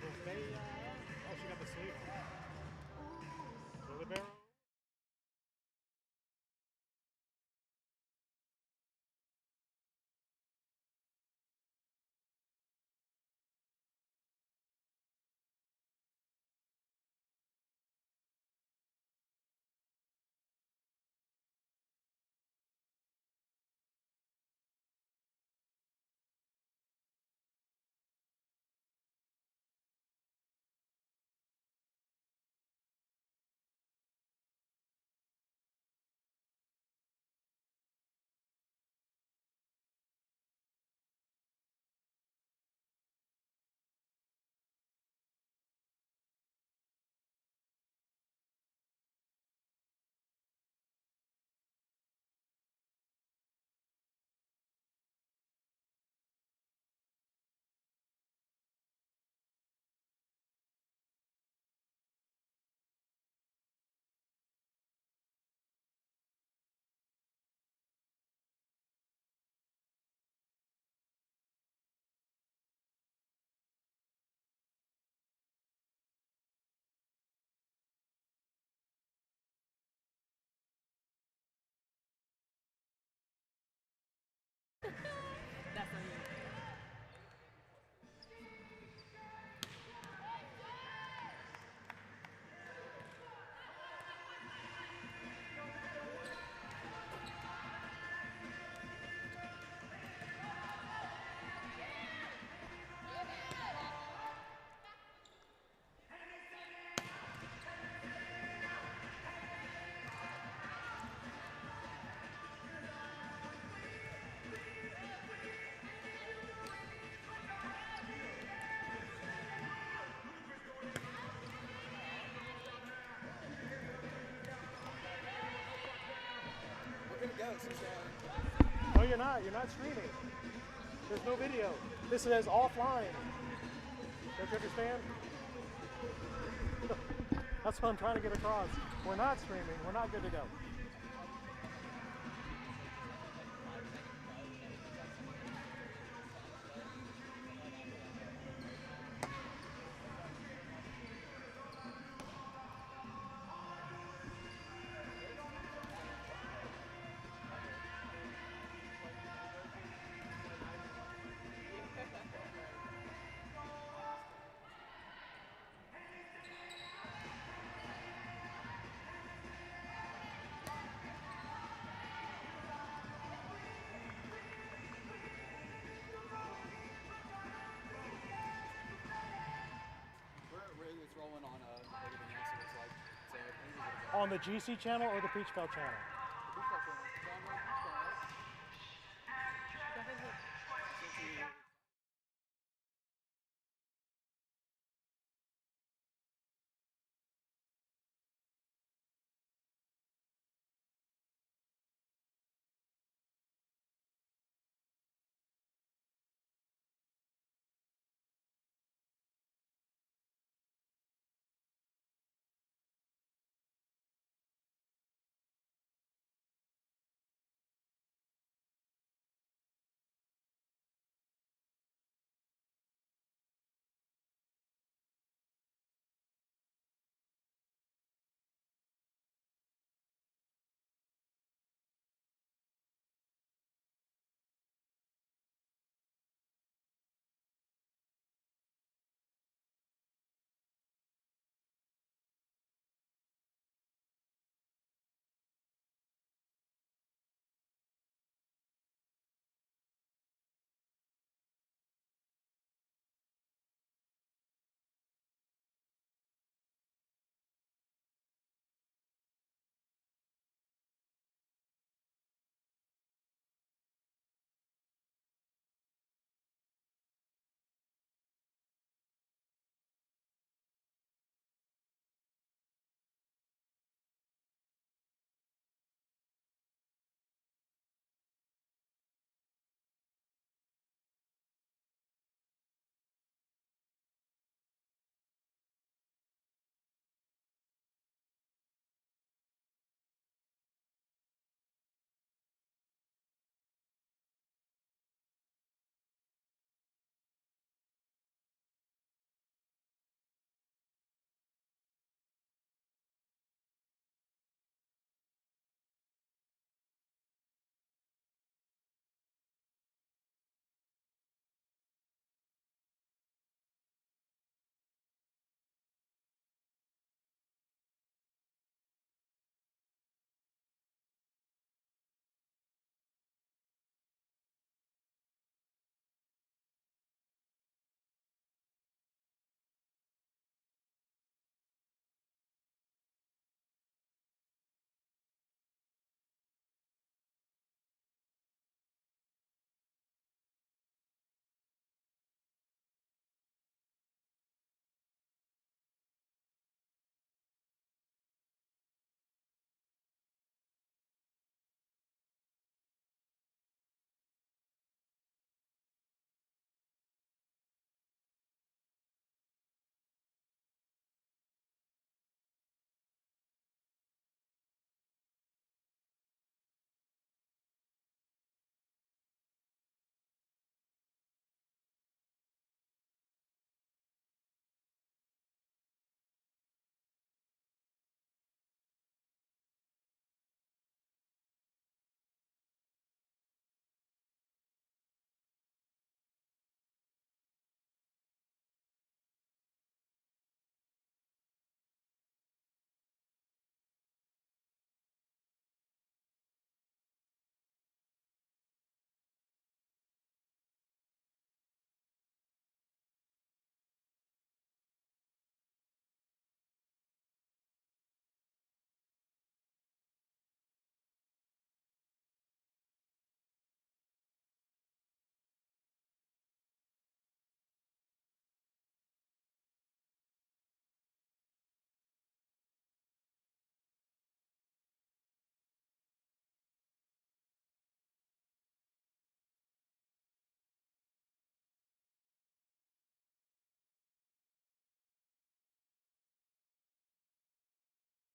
botella. Oh, she got the sleeve on. Billy Barrel. That's on you. No, you're not. You're not streaming. There's no video. This says offline. Don't you understand? That's what I'm trying to get across. We're not streaming. We're not good to go. It's rolling on everything else, it looks like. So I think we're good to On the GC channel or the Peach Belt channel? go.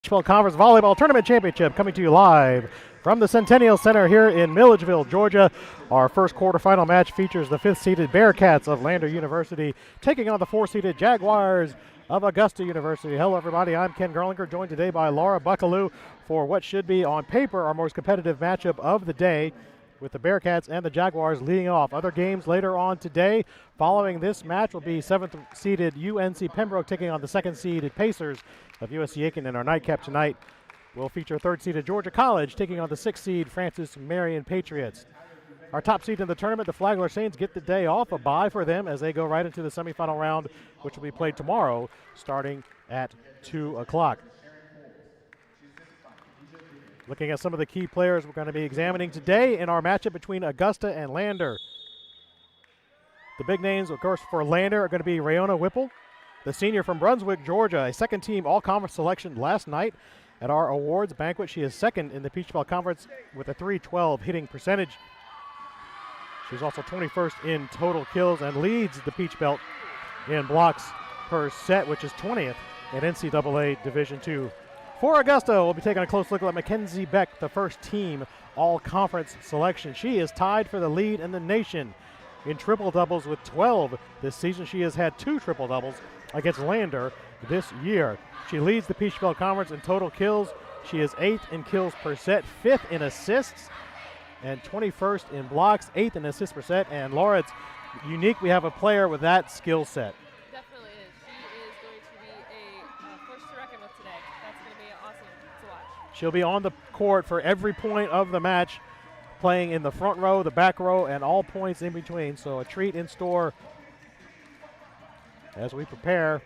Conference Volleyball Tournament Championship coming to you live from the Centennial Center here in Milledgeville, Georgia. Our first quarterfinal match features the 5th-seeded Bearcats of Lander University taking on the 4th-seeded Jaguars of Augusta University. Hello, everybody. I'm Ken Gerlinger, joined today by Laura Buckaloo for what should be, on paper, our most competitive matchup of the day, with the Bearcats and the Jaguars leading off. Other games later on today. Following this match will be 7th-seeded UNC Pembroke taking on the 2nd-seeded Pacers of USC Aiken. And our nightcap tonight will feature 3rd-seeded Georgia College taking on the 6th-seed Francis Marion Patriots. Our top seed in the tournament, the Flagler Saints, get the day off, a bye for them as they go right into the semifinal round, which will be played tomorrow starting at 2 o'clock. Looking at some of the key players we're going to be examining today in our matchup between Augusta and Lander. The big names, of course, for Lander are going to be Rayona Whipple, the senior from Brunswick, Georgia, a second-team all-conference selection last night at our awards banquet. She is second in the Peach Belt Conference with a .312 hitting percentage. She's also 21st in total kills and leads the Peach Belt in blocks per set, which is 20th in NCAA Division II. For Augusta, we'll be taking a close look at Mackenzie Beck, the first-team all-conference selection. She is tied for the lead in the nation in triple-doubles with 12 this season. She has had 2 triple-doubles against Lander this year. She leads the Peach Belt Conference in total kills. She is 8th in kills per set, 5th in assists, and 21st in blocks, 8th in assists per set. And Laura, it's unique we have a player with that skill set. Definitely is. She is going to be a force to reckon with today. That's going to be awesome to watch. She'll be on the court for every point of the match, playing in the front row, the back row, and all points in between. So a treat in store as we prepare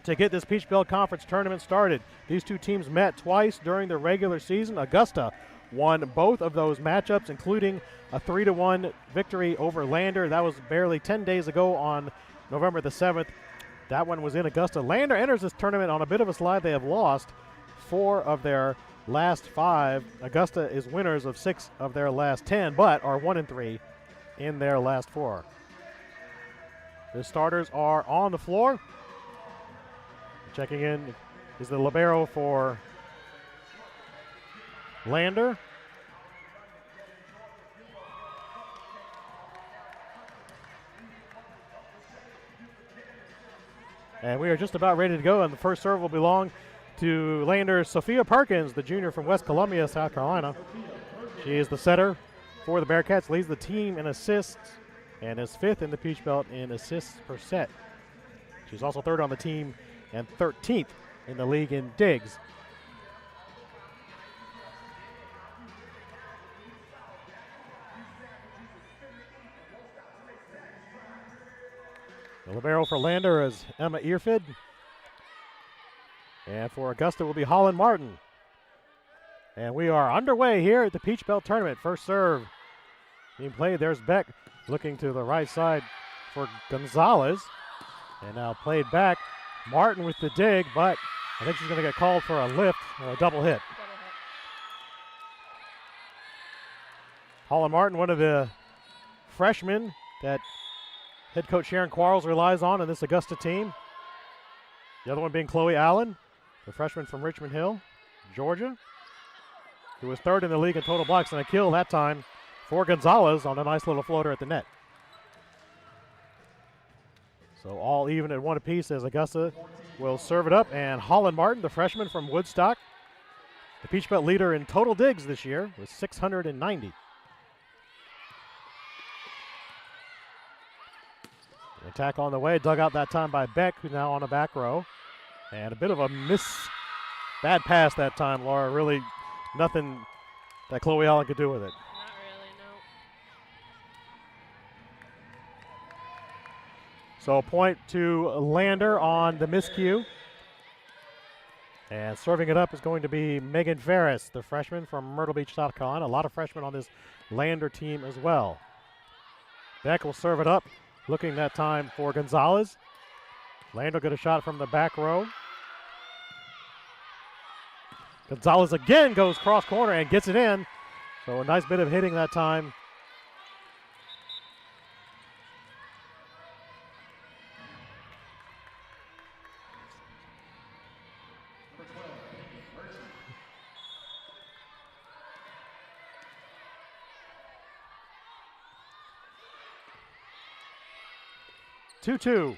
to get this Peach Belt Conference tournament started. These two teams met twice during the regular season. Augusta won both of those matchups, including a 3-1 victory over Lander. That was barely 10 days ago on November the 7th. That one was in Augusta. Lander enters this tournament on a bit of a slide. They have lost 4 of their last 5. Augusta is winners of 6 of their last 10, but are 1-3 in their last 4. The starters are on the floor. Checking in is the libero for Lander. And we are just about ready to go, and the first serve will belong to Lander's Sophia Perkins, the junior from West Columbia, South Carolina. She is the setter for the Bearcats, leads the team in assists, and is 5th in the Peach Belt in assists per set. She's also 3rd on the team and 13th in the league in digs. The libero for Lander is Emma Earfid. And for Augusta will be Holland Martin. And we are underway here at the Peach Belt Tournament. First serve being played. There's Beck looking to the right side for Gonzalez. And now played back. Martin with the dig, but I think she's going to get called for a lift or a double hit. Holland Martin, one of the freshmen that head coach Sharon Quarles relies on in this Augusta team. The other one being Chloe Allen, the freshman from Richmond Hill, Georgia, who was 3rd in the league in total blocks, and a kill that time for Gonzalez on a nice little floater at the net. So all even at 1 apiece as Augusta will serve it up. And Holland Martin, the freshman from Woodstock, the Peach Belt leader in total digs this year with 690. Attack on the way, dug out that time by Beck, who's now on the back row. And a bit of a bad pass that time, Laura. Really nothing that Chloe Allen could do with it. Not really, no. So a point to Lander on the miscue. And serving it up is going to be Megan Ferris, the freshman from Myrtle Beach, South Carolina. A lot of freshmen on this Lander team as well. Beck will serve it up, looking that time for Gonzalez. Lander get a shot from the back row. Gonzalez again goes cross corner and gets it in. So a nice bit of hitting that time. (2-2)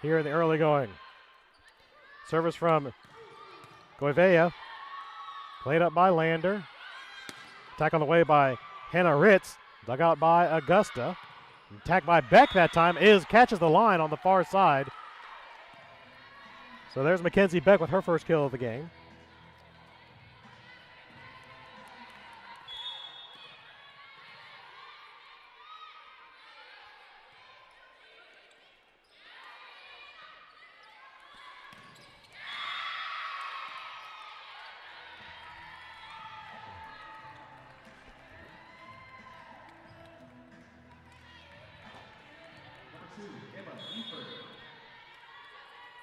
here in the early going. Service from Goivea. Played up by Lander. Attack on the way by Hannah Ritz. Dug out by Augusta. Attack by Beck that time catches the line on the far side. So there's Mackenzie Beck with her first kill of the game.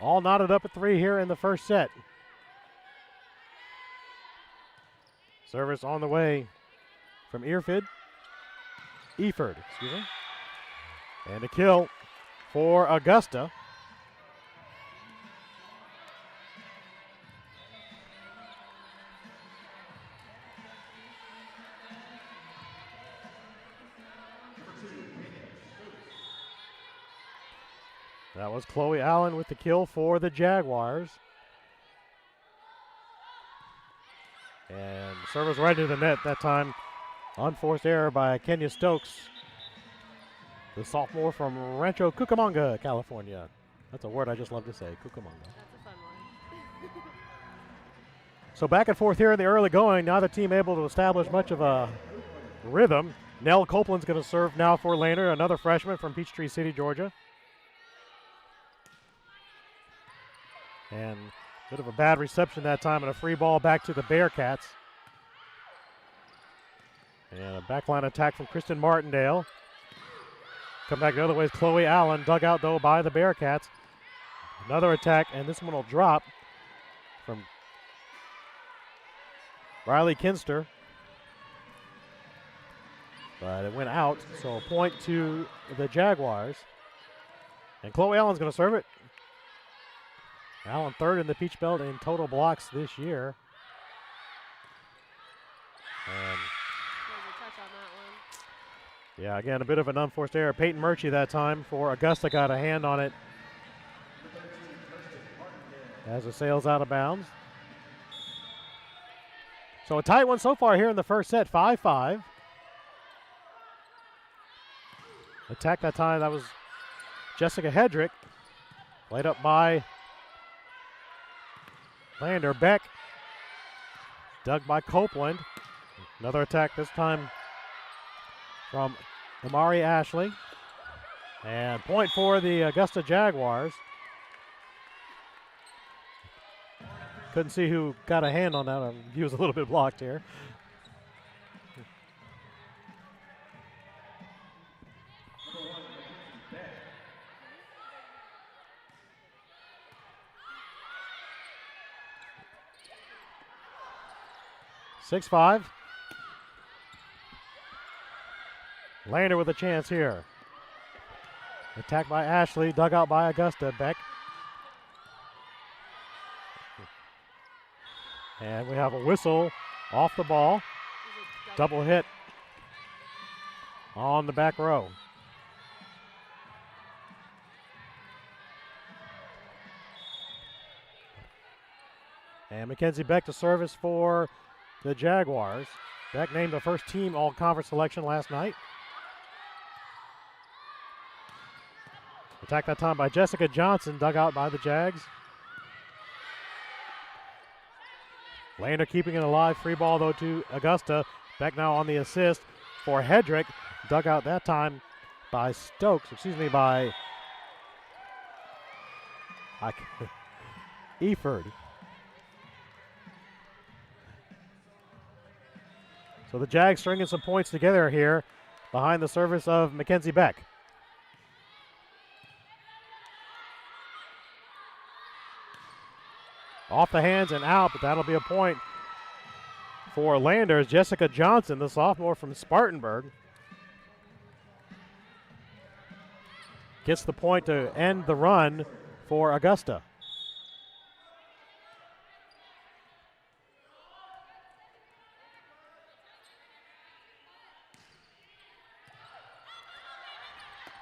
All knotted up at 3 here in the first set. Service on the way from Eford. And a kill for Augusta. That was Chloe Allen with the kill for the Jaguars. And service right into the net that time. Unforced error by Kenya Stokes, the sophomore from Rancho Cucamonga, California. That's a word I just love to say, Cucamonga. That's a fun one. So back and forth here in the early going. Neither team able to establish much of a rhythm. Nell Copeland's going to serve now for Lander, another freshman from Peachtree City, Georgia. And a bit of a bad reception that time and a free ball back to the Bearcats. And a backline attack from Kristen Martindale. Come back the other way is Chloe Allen, dug out though by the Bearcats. Another attack, and this one will drop from Riley Kinster. But it went out, so a point to the Jaguars. And Chloe Allen's going to serve it. Allen third in the Peach Belt in total blocks this year. And Touch on that one. yeah, again, a bit of an unforced error. Peyton Murchie that time for Augusta got a hand on it as it sails out of bounds. So a tight one so far here in the first set, 5-5. Attack that time, that was Jessica Hedrick. Played up by Lander. Beck, dug by Copeland. Another attack this time from Amari Ashley. And point for the Augusta Jaguars. Couldn't see who got a hand on that. He was a little bit blocked here. (6-5). Lander with a chance here. Attacked by Ashley, dug out by Augusta. Beck. And we have a whistle off the ball. Double hit on the back row. And Mackenzie Beck to service for the Jaguars. Beck named the first team all-conference selection last night. Attack that time by Jessica Johnson, dug out by the Jags. Lander keeping it alive. Free ball, though, to Augusta. Beck now on the assist for Hedrick. Dug out that time by by Eford. So the Jags stringing some points together here behind the service of Mackenzie Beck. Off the hands and out, but that'll be a point for Landers. Jessica Johnson, the sophomore from Spartanburg, gets the point to end the run for Augusta.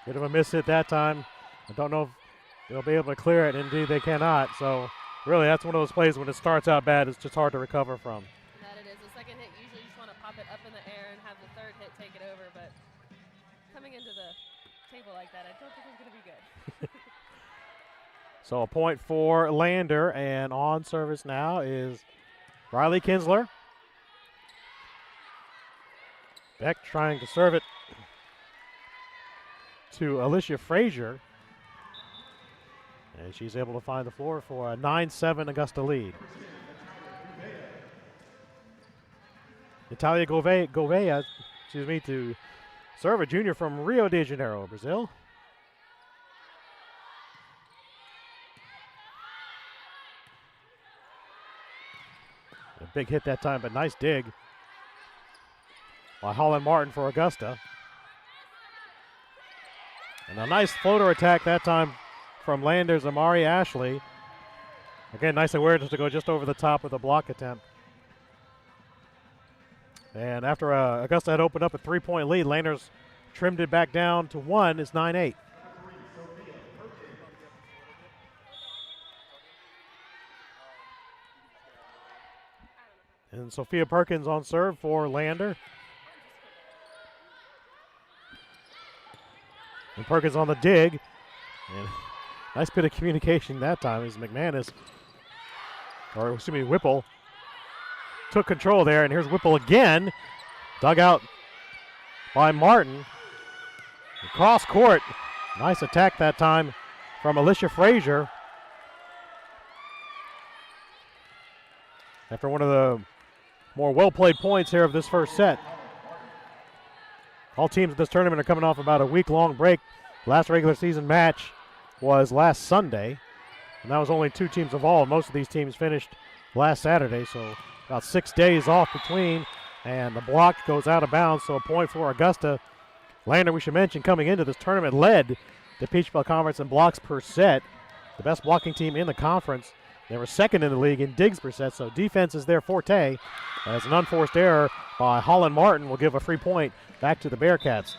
Bit of a miss hit that time. I don't know if they'll be able to clear it. Indeed, they cannot. So, really, that's one of those plays when it starts out bad, it's just hard to recover from. That it is. The second hit, usually you just want to pop it up in the air and have the third hit take it over. But coming into the table like that, I don't think it's going to be good. So a point for Lander, and on service now is Riley Kinsler. Beck trying to serve it to Alicia Frazier. And she's able to find the floor for a 9-7 Augusta lead. Natalia Gouveia, to serve, a junior from Rio de Janeiro, Brazil. A big hit that time, but nice dig by Holland Martin for Augusta. And a nice floater attack that time from Lander's Amari Ashley. Again, nice awareness to go just over the top with a block attempt. And after Augusta had opened up a 3-point lead, Landers trimmed it back down to 1. It's 9-8. And Sophia Perkins on serve for Lander. And Perkins on the dig. And nice bit of communication that time as Whipple took control there. And here's Whipple again. Dug out by Martin. Cross court. Nice attack that time from Alicia Frazier. After one of the more well-played points here of this first set. All teams in this tournament are coming off about a week-long break. Last regular season match was last Sunday, and that was only 2 teams involved. Most of these teams finished last Saturday, so about 6 days off between, and the block goes out of bounds, so a point for Augusta. Lander, we should mention, coming into this tournament, led the Peach Belt Conference in blocks per set, the best blocking team in the conference. They were second in the league in digs per set, so defense is their forte. As an unforced error by Holland Martin will give a free point back to the Bearcats.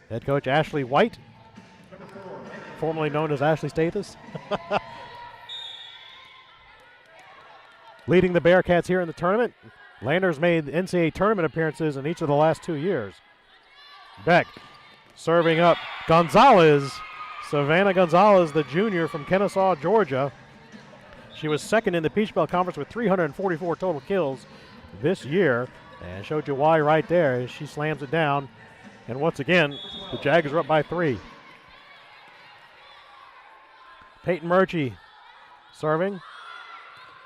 Head coach Ashley White, formerly known as Ashley Stathis, leading the Bearcats here in the tournament. Landers made NCAA tournament appearances in each of the last 2 years. Beck serving up Gonzalez. Savannah Gonzalez, the junior from Kennesaw, Georgia. She was second in the Peach Belt Conference with 344 total kills this year, and showed you why right there as she slams it down. And once again, the Jaggers are up by 3. Peyton Murchie serving.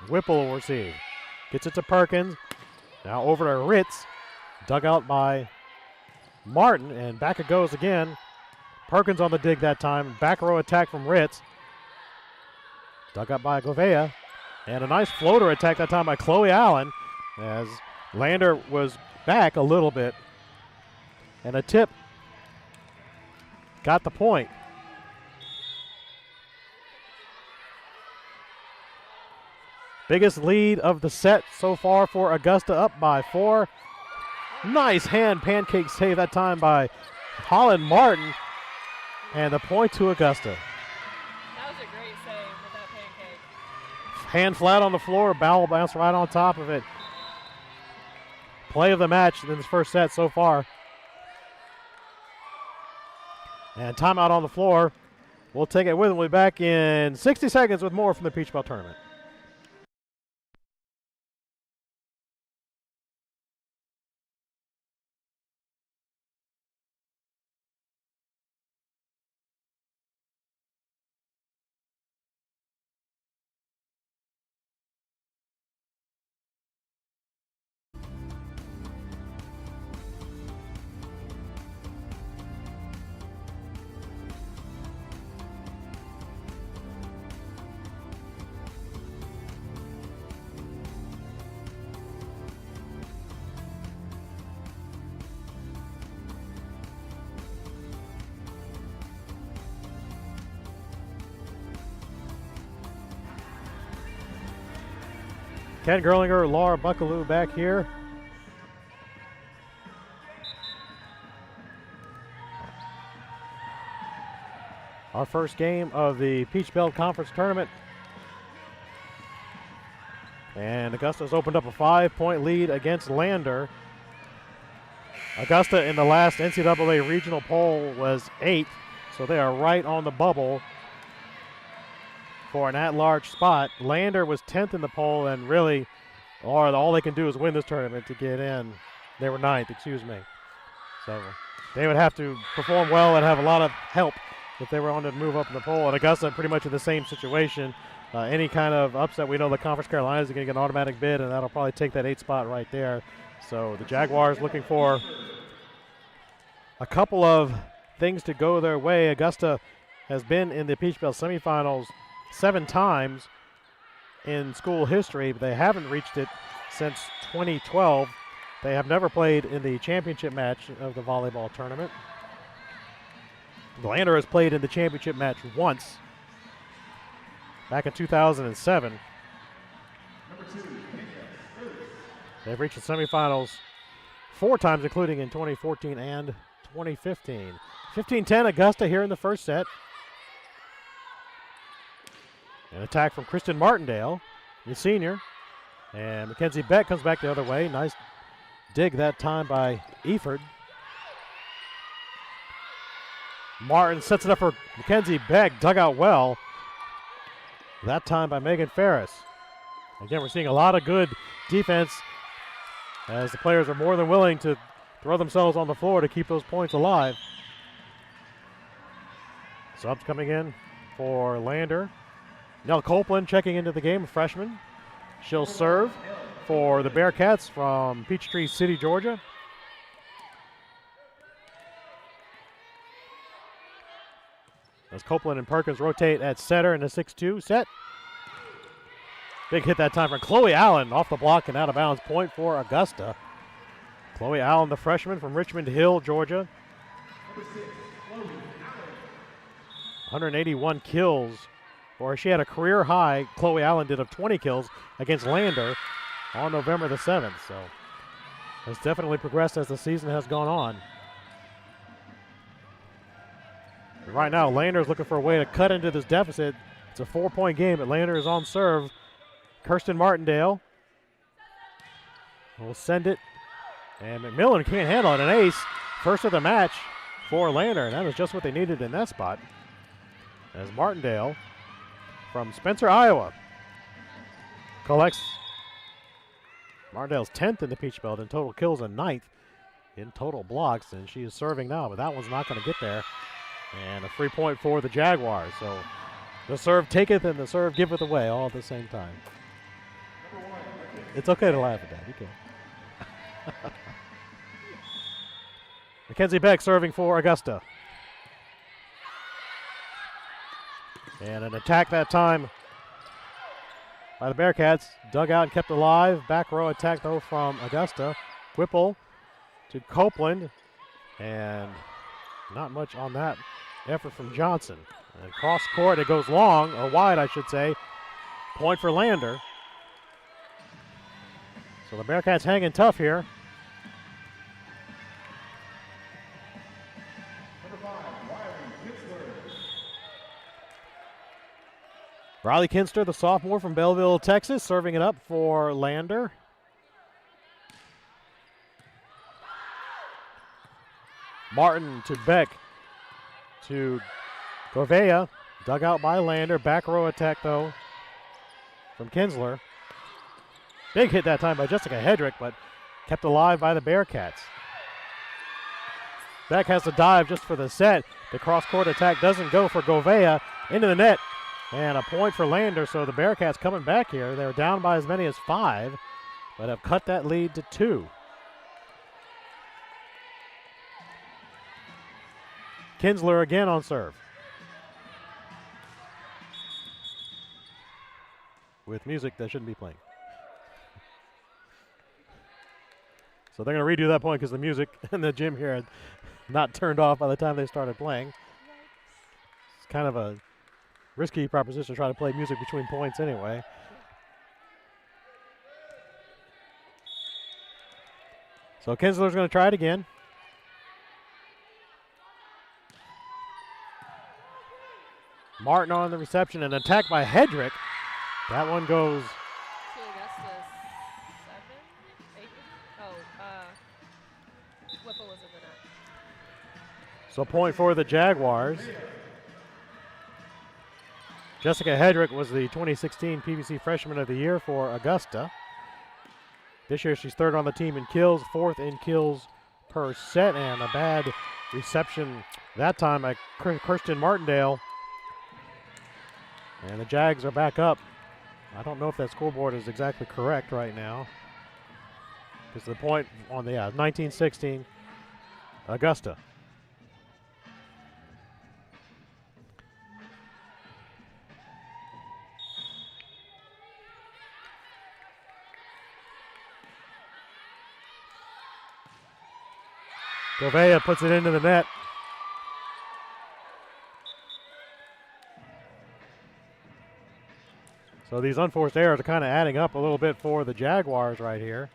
Whipple will receive. Gets it to Perkins. Now over to Ritz. Dug out by Martin, and back it goes again. Perkins on the dig that time. Back row attack from Ritz. Dug up by Gouveia. And a nice floater attack that time by Chloe Allen as Lander was back a little bit. And a tip got the point. Biggest lead of the set so far for Augusta, up by 4. Nice hand pancake save that time by Holland Martin. And the point to Augusta. That was a great save with that pancake. Hand flat on the floor, bowel bounce right on top of it. Play of the match in this first set so far. And timeout on the floor. We'll take it with them. We'll be back in 60 seconds with more from the Peach Belt Tournament. Ken Gerlinger, Laura Buckaloo back here. our first game of the Peach Belt Conference Tournament. And Augusta's opened up a 5-point lead against Lander. Augusta in the last NCAA regional poll was 8th, so they are right on the bubble for an at-large spot. Lander was 10th in the poll, and really all they can do is win this tournament to get in. They were 9th, excuse me. So they would have to perform well and have a lot of help if they were on to move up in the poll. And Augusta pretty much in the same situation. Any kind of upset, we know the Conference Carolinas are going to get an automatic bid, and that'll probably take that 8th spot right there. So the Jaguars looking for a couple of things to go their way. Augusta has been in the Peach Belt semifinals 7 times in school history, but they haven't reached it since 2012. They have never played in the championship match of the volleyball tournament. Lander has played in the championship match once, back in 2007. They've reached the semifinals 4 times, including in 2014 and 2015. 15-10 Augusta here in the first set. An attack from Kristen Martindale, the senior. And Mackenzie Beck comes back the other way. Nice dig that time by Eford. Martin sets it up for Mackenzie Beck, dug out well. That time by Megan Ferris. Again, we're seeing a lot of good defense as the players are more than willing to throw themselves on the floor to keep those points alive. Subs coming in for Lander. Nell Copeland checking into the game, a freshman. She'll serve for the Bearcats from Peachtree City, Georgia. As Copeland and Perkins rotate at setter in a 6-2 set. Big hit that time from Chloe Allen off the block and out of bounds. Point for Augusta. Chloe Allen, the freshman from Richmond Hill, Georgia. 181 kills, or she had a career high, Chloe Allen did, of 20 kills against Lander on November the 7th. So has definitely progressed as the season has gone on. And right now, Lander is looking for a way to cut into this deficit. It's a 4-point game, but Lander is on serve. Kirsten Martindale will send it, and McMillan can't handle it. An ace, first of the match for Lander, and that is just what they needed in that spot. As Martindale from Spencer, Iowa, collects. Martindale's 10th in the Peach Belt in total kills and 9th in total blocks, and she is serving now, but that one's not going to get there. And a free point for the Jaguars. So the serve taketh and the serve giveth away all at the same time. It's okay to laugh at that. You can. Mackenzie Beck serving for Augusta. And an attack that time by the Bearcats. Dug out and kept alive. Back row attack, though, from Augusta. Whipple to Copeland. And not much on that effort from Johnson. And cross court, it goes long, or wide, I should say. Point for Lander. So the Bearcats hanging tough here. Riley Kinster, the sophomore from Belleville, Texas, serving it up for Lander. Martin to Beck to Corvea. Dug out by Lander. Back row attack, though, from Kinsler. Big hit that time by Jessica Hedrick, but kept alive by the Bearcats. Beck has to dive just for the set. The cross-court attack doesn't go for Govea. Into the net. And a point for Lander, so the Bearcats coming back here. They're down by as many as 5, but have cut that lead to 2. Kinsler again on serve. With music that shouldn't be playing. So they're going to redo that point because the music in the gym here had not turned off by the time they started playing. It's kind of a risky proposition to try to play music between points anyway. So Kinsler's going to try it again. Martin on the reception, and attack by Hedrick. That one goes To Augusta 7, 8. Whipple was in the net. so point for the Jaguars. Jessica Hedrick was the 2016 PBC Freshman of the Year for Augusta. This year she's third on the team in kills, fourth in kills per set, and a bad reception that time by Kirsten Martindale. And the Jags are back up. I don't know if that scoreboard is exactly correct right now, because the point on the 1916 Augusta. Govea puts it into the net. So these unforced errors are kind of adding up a little bit for the Jaguars right here.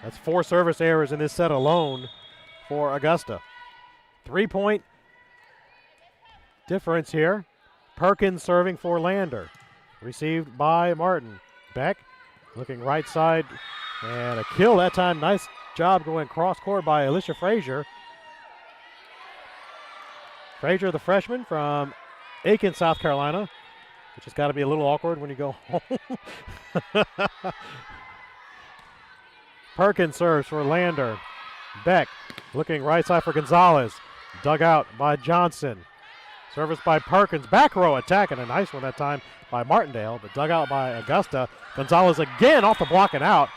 That's 4 service errors in this set alone for Augusta. 3-point difference here. Perkins serving for Lander. Received by Martin. Beck looking right side. And a kill that time. Nice job going cross court by Alicia Frazier. Frazier, the freshman from Aiken, South Carolina, which has got to be a little awkward when you go home. Perkins serves for Lander. Beck looking right side for Gonzalez. Dug out by Johnson. Service by Perkins. Back row attack, and a nice one that time by Martindale, but dug out by Augusta. Gonzalez again off the block and out.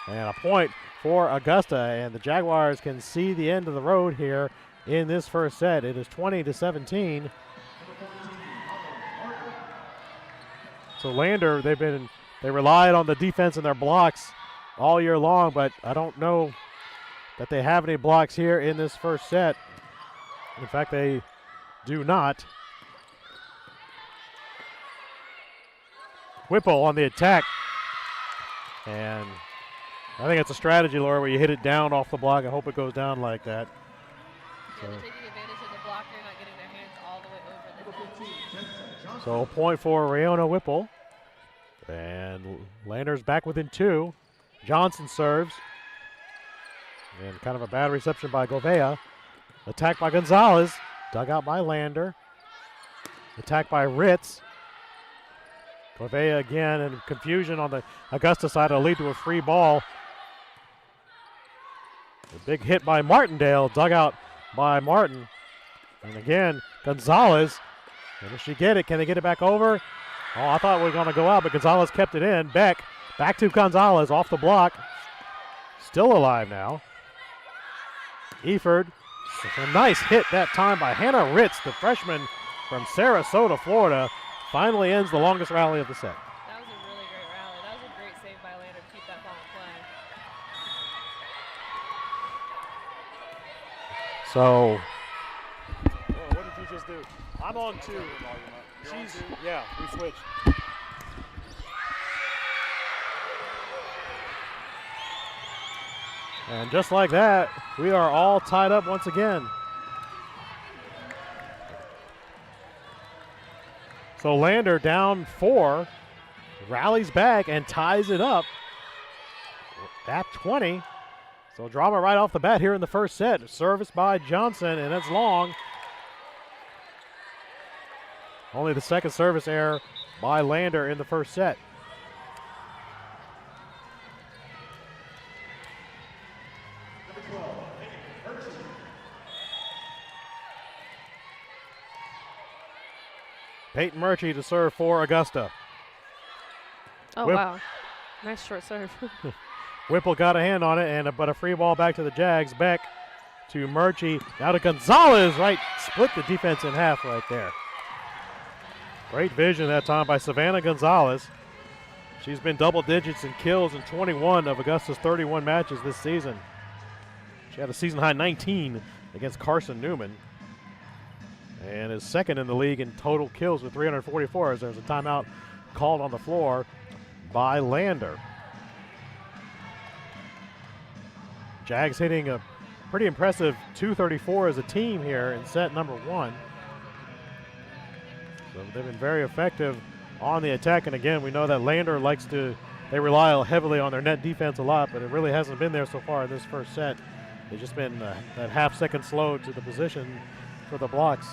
And a point for Augusta, and the Jaguars can see the end of the road here in this first set. It is 20-17. So Lander, they relied on the defense and their blocks all year long, but I don't know that they have any blocks here in this first set. In fact, they do not. Whipple on the attack, and I think it's a strategy, Laura, where you hit it down off the block and hope it goes down like that. Yeah, they're taking advantage of the blocker, not getting their hands all the way over the net. So a point for Rayona Whipple. And Lander's back within 2. Johnson serves. And kind of a bad reception by Govea. Attack by Gonzalez. Dug out by Lander. Attack by Ritz. Govea again, and confusion on the Augusta side will lead to a free ball. A big hit by Martindale, dug out by Martin. And again, Gonzalez. And if she get it, can they get it back over? Oh, I thought we were going to go out, but Gonzalez kept it in. Beck, back to Gonzalez, off the block. Still alive now. Eford, a nice hit that time by Hannah Ritz, the freshman from Sarasota, Florida. Finally ends the longest rally of the set. That was a really great rally. That was a great save by Lander to keep that ball in play. So, what did you just do? I'm on 2. She's, Yeah, we switched. And just like that, we are all tied up once again. So Lander down 4, rallies back and ties it up at 20. So drama right off the bat here in the first set. Service by Johnson, and it's long. Only the second service error by Lander in the first set. Peyton Murchie to serve for Augusta. Oh, wow. Nice short serve. Whipple got a hand on it, but a free ball back to the Jags. Beck to Murchie. Now to Gonzalez. Right, split the defense in half right there. Great vision that time by Savannah Gonzalez. She's been double digits in kills in 21 of Augusta's 31 matches this season. She had a season high 19 against Carson Newman, and is second in the league in total kills with 344, as there's a timeout called on the floor by Lander. Jags hitting a pretty impressive 234 as a team here in set number 1. So they've been very effective on the attack. And again, we know that Lander they rely heavily on their net defense a lot, but it really hasn't been there so far in this first set. They've just been that half-second slow to the position for the blocks.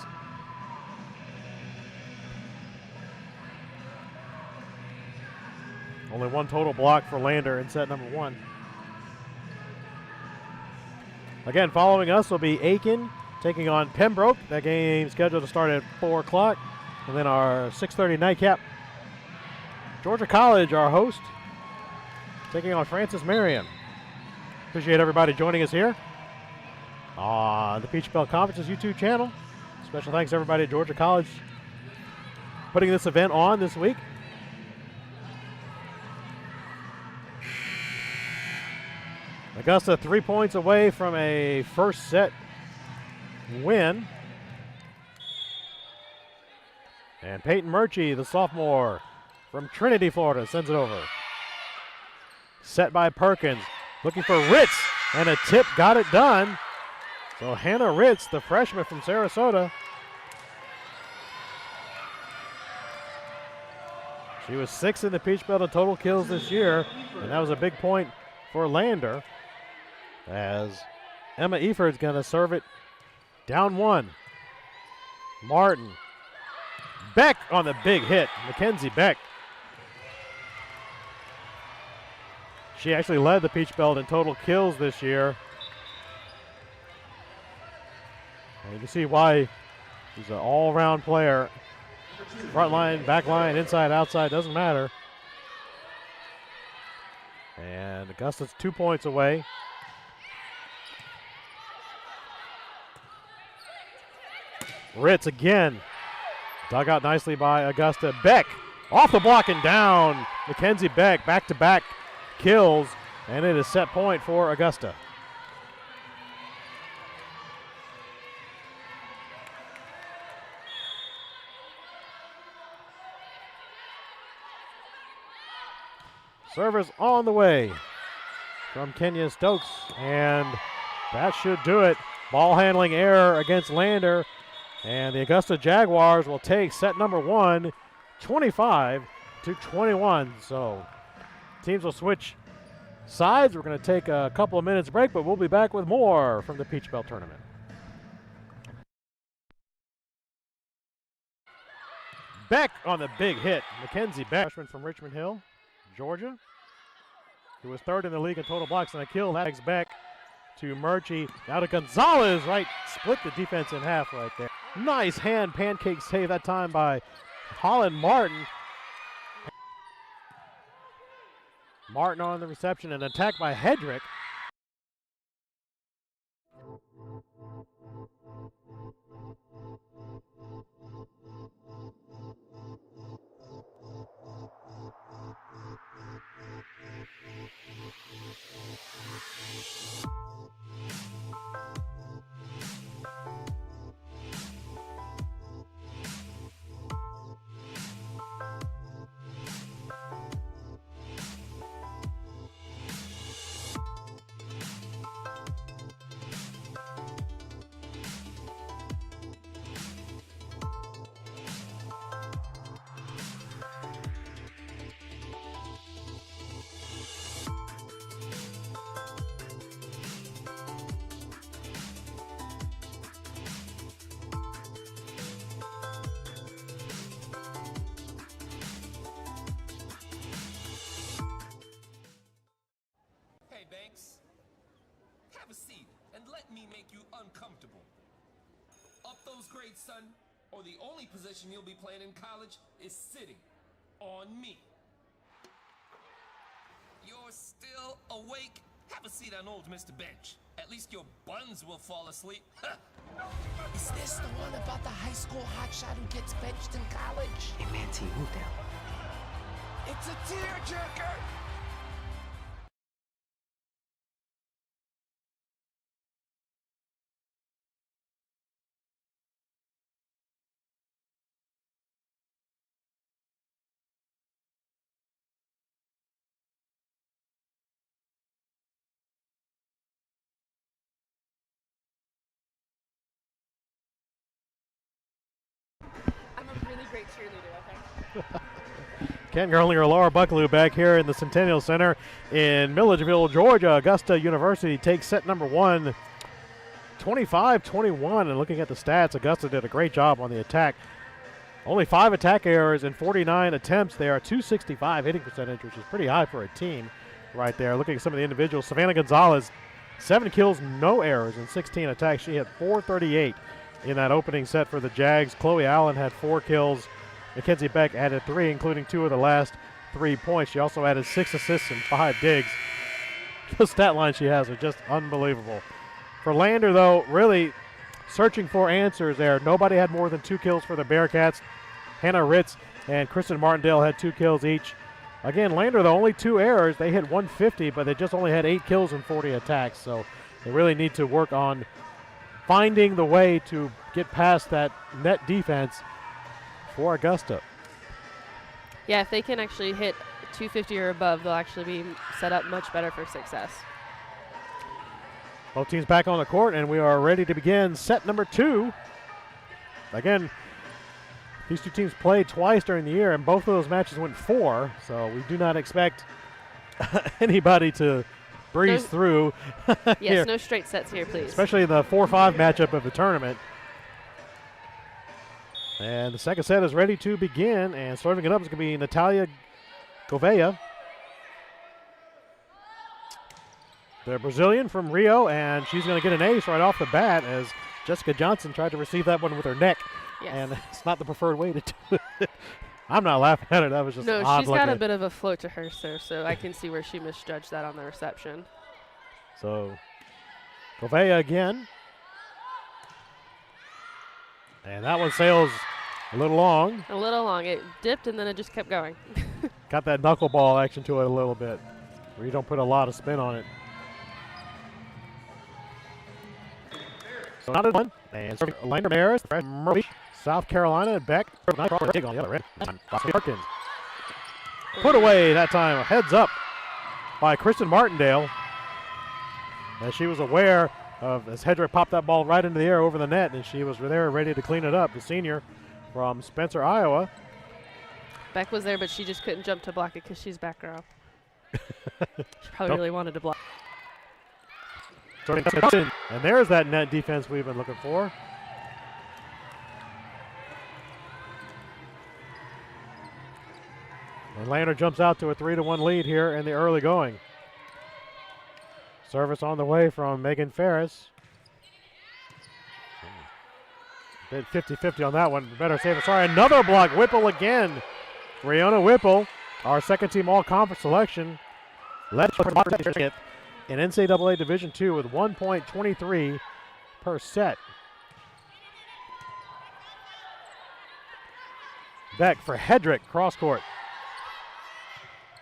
Only one total block for Lander in set number 1. Again, following us will be Aiken taking on Pembroke. That game scheduled to start at 4 o'clock. And then our 6:30 nightcap. Georgia College, our host, taking on Francis Marion. Appreciate everybody joining us here on the Peach Belt Conference's YouTube channel. Special thanks to everybody at Georgia College putting this event on this week. Augusta 3 points away from a first set win. And Peyton Murchie, the sophomore from Trinity, Florida, sends it over. Set by Perkins, looking for Ritz, and a tip got it done. So Hannah Ritz, the freshman from Sarasota. She was 6th in the Peach Belt in total kills this year, and that was a big point for Lander, as Emma Eford's going to serve it down 1. Martin. Beck on the big hit. Mackenzie Beck. She actually led the Peach Belt in total kills this year. And you can see why. She's an all-around player. Front line, back line, inside, outside, doesn't matter. And Augusta's 2 points away. Ritz again. Dug out nicely by Augusta. Beck off the block and down. Mackenzie Beck back-to-back kills, and it is set point for Augusta. Servers on the way from Kenya Stokes, and that should do it. Ball handling error against Lander, and the Augusta Jaguars will take set number 1, 25-21. So teams will switch sides. We're going to take a couple of minutes break, but we'll be back with more from the Peach Belt Tournament. Beck on the big hit. Mackenzie Beck, freshman from Richmond Hill, Georgia, who was 3rd in the league in total blocks and a kill. That takes Beck to Murchie. Now to Gonzalez, right, split the defense in half right there. Nice hand pancake save that time by Holland Martin. Martin on the reception, and attack by Hedrick. Banks, have a seat and let me make you uncomfortable. Up those grades, son, or the only position you'll be playing in college is sitting on me. You're still awake? Have a seat on old Mr. Bench. At least your buns will fall asleep. Is this the one about the high school hotshot who gets benched in college? Hey, man, T, move down. It's a tearjerker! I'm a really great cheerleader, okay? Ken Gerling or Laura Buckaloo back here in the Centennial Center in Milledgeville, Georgia. Augusta University takes set number 1, 25-21. And looking at the stats, Augusta did a great job on the attack. Only 5 attack errors in 49 attempts. They are 265 hitting percentage, which is pretty high for a team right there. Looking at some of the individuals, Savannah Gonzalez, 7 kills, no errors in 16 attacks. She had 438 in that opening set for the Jags. Chloe Allen had 4 kills. Mackenzie Beck added 3, including 2 of the last 3 points. She also added 6 assists and 5 digs. The stat line she has are just unbelievable. For Lander, though, really searching for answers there. Nobody had more than 2 kills for the Bearcats. Hannah Ritz and Kristen Martindale had 2 kills each. Again, Lander, though, only 2 errors. They hit 150, but they just only had 8 kills in 40 attacks. So they really need to work on finding the way to get past that net defense for Augusta. Yeah, if they can actually hit 250 or above, they'll actually be set up much better for success. Both teams back on the court, and we are ready to begin set number 2. Again, these 2 teams played twice during the year, and both of those matches went 4, so we do not expect anybody to breeze through. Yes, no straight sets here, please. Especially in the 4-5 matchup of the tournament. And the second set is ready to begin, and serving it up is going to be Natalia Gouveia, the Brazilian from Rio, and she's going to get an ace right off the bat as Jessica Johnson tried to receive that one with her neck. Yes. And it's not the preferred way to do it. I'm not laughing at it. That was just odd. No, she's got a looking. bit of a float to her, sir, so I can see where she misjudged that on the reception. So, Gouveia again. And that one sails a little long. A little long. It dipped, and then it just kept going. Got that knuckleball action to it a little bit, where you don't put a lot of spin on it. So not a one. And Lander Maris, Murray, South Carolina, Beck. Nice dig on the other end. Perkins. Put away that time. Heads up by Kristen Martindale. As she was aware of, as Hedrick popped that ball right into the air over the net, and she was there ready to clean it up. The senior from Spencer, Iowa. Beck was there, but she just couldn't jump to block it because she's back row. She probably really wanted to block. And there's that net defense we've been looking for. And Lander jumps out to a 3-1 lead here in the early going. Service on the way from Megan Ferris. Did 50-50 on that one. Better save it. Sorry, another block. Whipple again. Riona Whipple, our second team all-conference selection, led in NCAA Division II with 1.23 per set. Beck for Hedrick, cross court.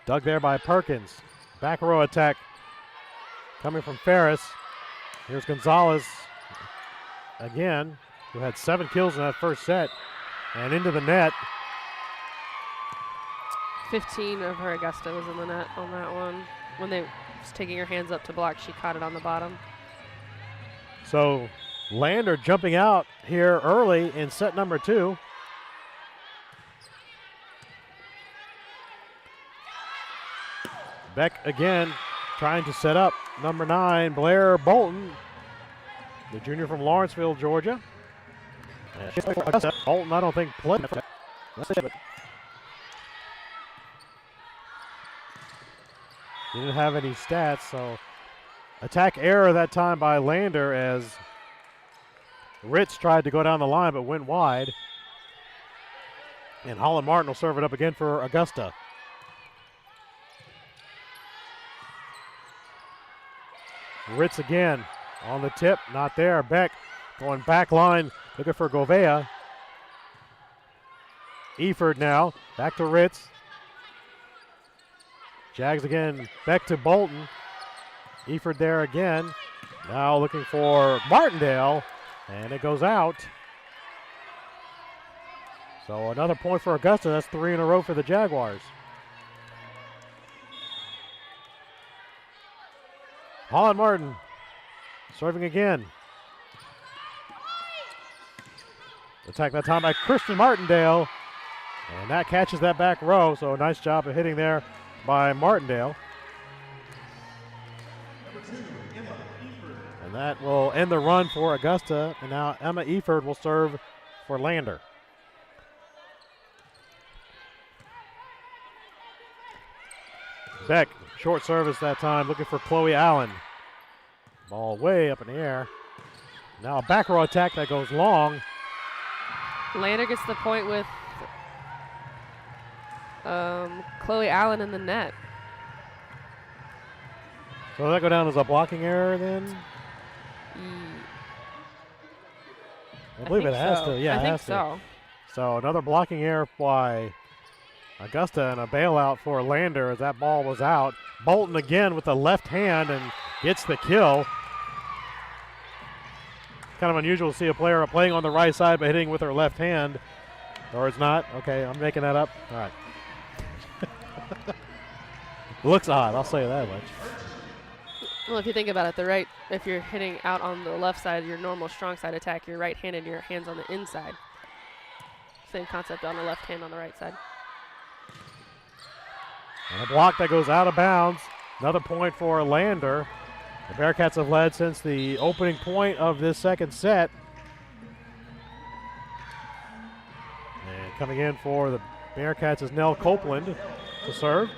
Dug there by Perkins. Back row attack coming from Ferris. Here's Gonzalez again, who had 7 kills in that first set. And into the net. 15 of her Augusta was in the net on that one. When they was taking her hands up to block, she caught it on the bottom. So Lander jumping out here early in set number 2. Beck again trying to set up number 9, Blair Bolton, the junior from Lawrenceville, Georgia. Bolton, I don't think played. He didn't have any stats, so attack error that time by Lander as Ritz tried to go down the line but went wide. And Holland Martin will serve it up again for Augusta. Ritz again on the tip, not there. Beck going back line, looking for Gouveia. Eford now, back to Ritz. Jags again, Beck to Bolton. Eford there again. Now looking for Martindale, and it goes out. So another point for Augusta. That's 3 in a row for the Jaguars. Holland Martin serving again. Attack that time by Kristen Martindale. And that catches that back row, so nice job of hitting there by Martindale. And that will end the run for Augusta. And now Emma Eford will serve for Lander. Beck, short service that time, looking for Chloe Allen. Ball way up in the air. Now a back row attack that goes long. Lander gets the point with Chloe Allen in the net. So does that go down as a blocking error then? I believe it has to. Yeah, I it think has so. to. So another blocking error by Augusta and a bailout for Lander as that ball was out. Bolton again with the left hand and gets the kill. Kind of unusual to see a player playing on the right side but hitting with her left hand. Or it's not. Okay, I'm making that up. All right. Looks odd, I'll say that much. Well, if you think about it, if you're hitting out on the left side, your normal strong side attack, your right hand and your hands on the inside. Same concept on the left hand on the right side. And a block that goes out of bounds. Another point for Lander. The Bearcats have led since the opening point of this second set. And coming in for the Bearcats is Nell Copeland to serve.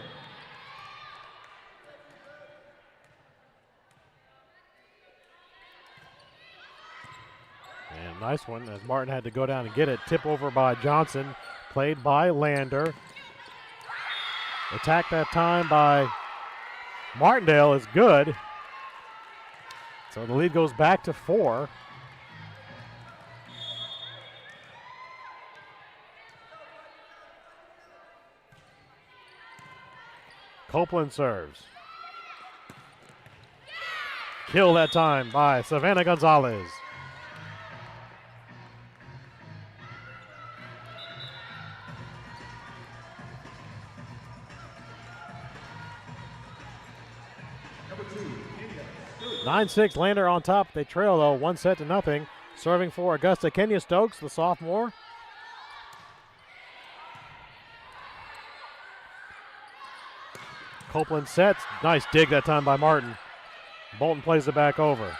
And nice one as Martin had to go down and get it. Tip over by Johnson, played by Lander. Attack that time by Martindale is good. So the lead goes back to 4. Copeland serves. Kill that time by Savannah Gonzalez. Number 9-6, Lander on top. They trail though, 1-0. Serving for Augusta, Kenya Stokes, the sophomore. Copeland sets. Nice dig that time by Martin. Bolton plays it back over.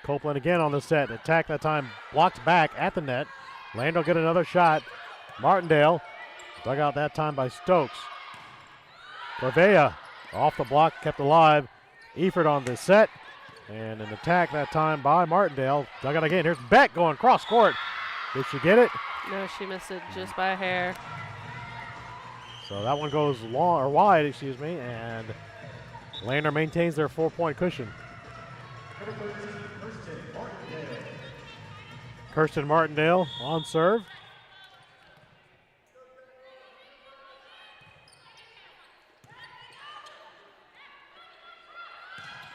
Copeland again on the set. Attack that time blocked back at the net. Lander will get another shot. Martindale dug out that time by Stokes. Corvea off the block, kept alive. Eford on the set. And an attack that time by Martindale. Dug out again. Here's Beck going cross court. Did she get it? No, she missed it just by a hair. So that one goes long or wide, excuse me, and Lander maintains their 4-point cushion. Kirsten Martindale on serve.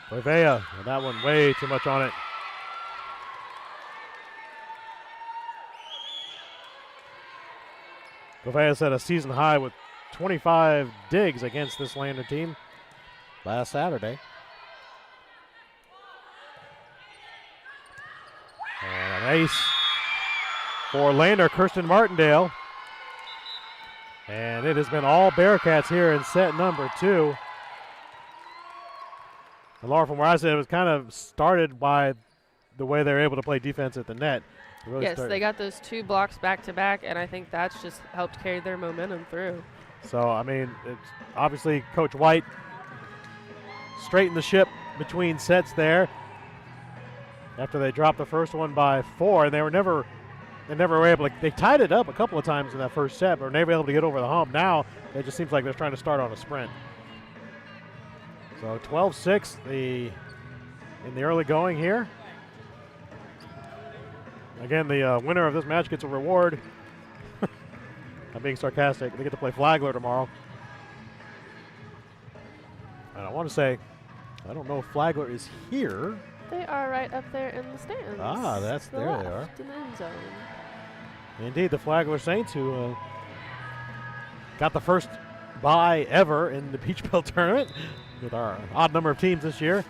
Corvea, and that one way too much on it. Corvea set a season high with 25 digs against this Lander team last Saturday. And an ace for Lander, Kirsten Martindale. And it has been all Bearcats here in set number 2. And Laura, from where I said, it was kind of started by the way they were able to play defense at the net. Really yes, they got those 2 blocks back to back, and I think that's just helped carry their momentum through. So, I mean, it's obviously Coach White straightened the ship between sets there after they dropped the first one by 4, and they never were able to, they tied it up a couple of times in that first set, but were never able to get over the hump. Now, it just seems like they're trying to start on a sprint. So 12-6 in the early going here. Again, the winner of this match gets a reward. I'm being sarcastic. They get to play Flagler tomorrow. And I want to say, I don't know if Flagler is here. They are right up there in the stands. Ah, there they are. In the end zone. Indeed, the Flagler Saints, who got the first bye ever in the Peach Belt tournament with our odd number of teams this year.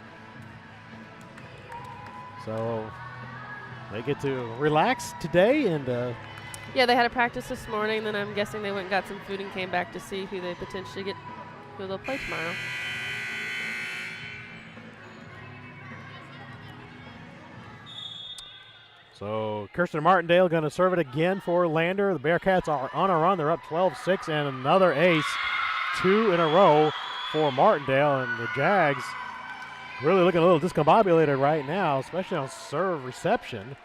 So they get to relax today and Yeah, they had a practice this morning. Then I'm guessing they went and got some food and came back to see who they potentially get, who they'll play tomorrow. So Kirsten Martindale going to serve it again for Lander. The Bearcats are on a run. They're up 12-6 and another ace. 2 in a row for Martindale, and the Jags really looking a little discombobulated right now, especially on serve reception.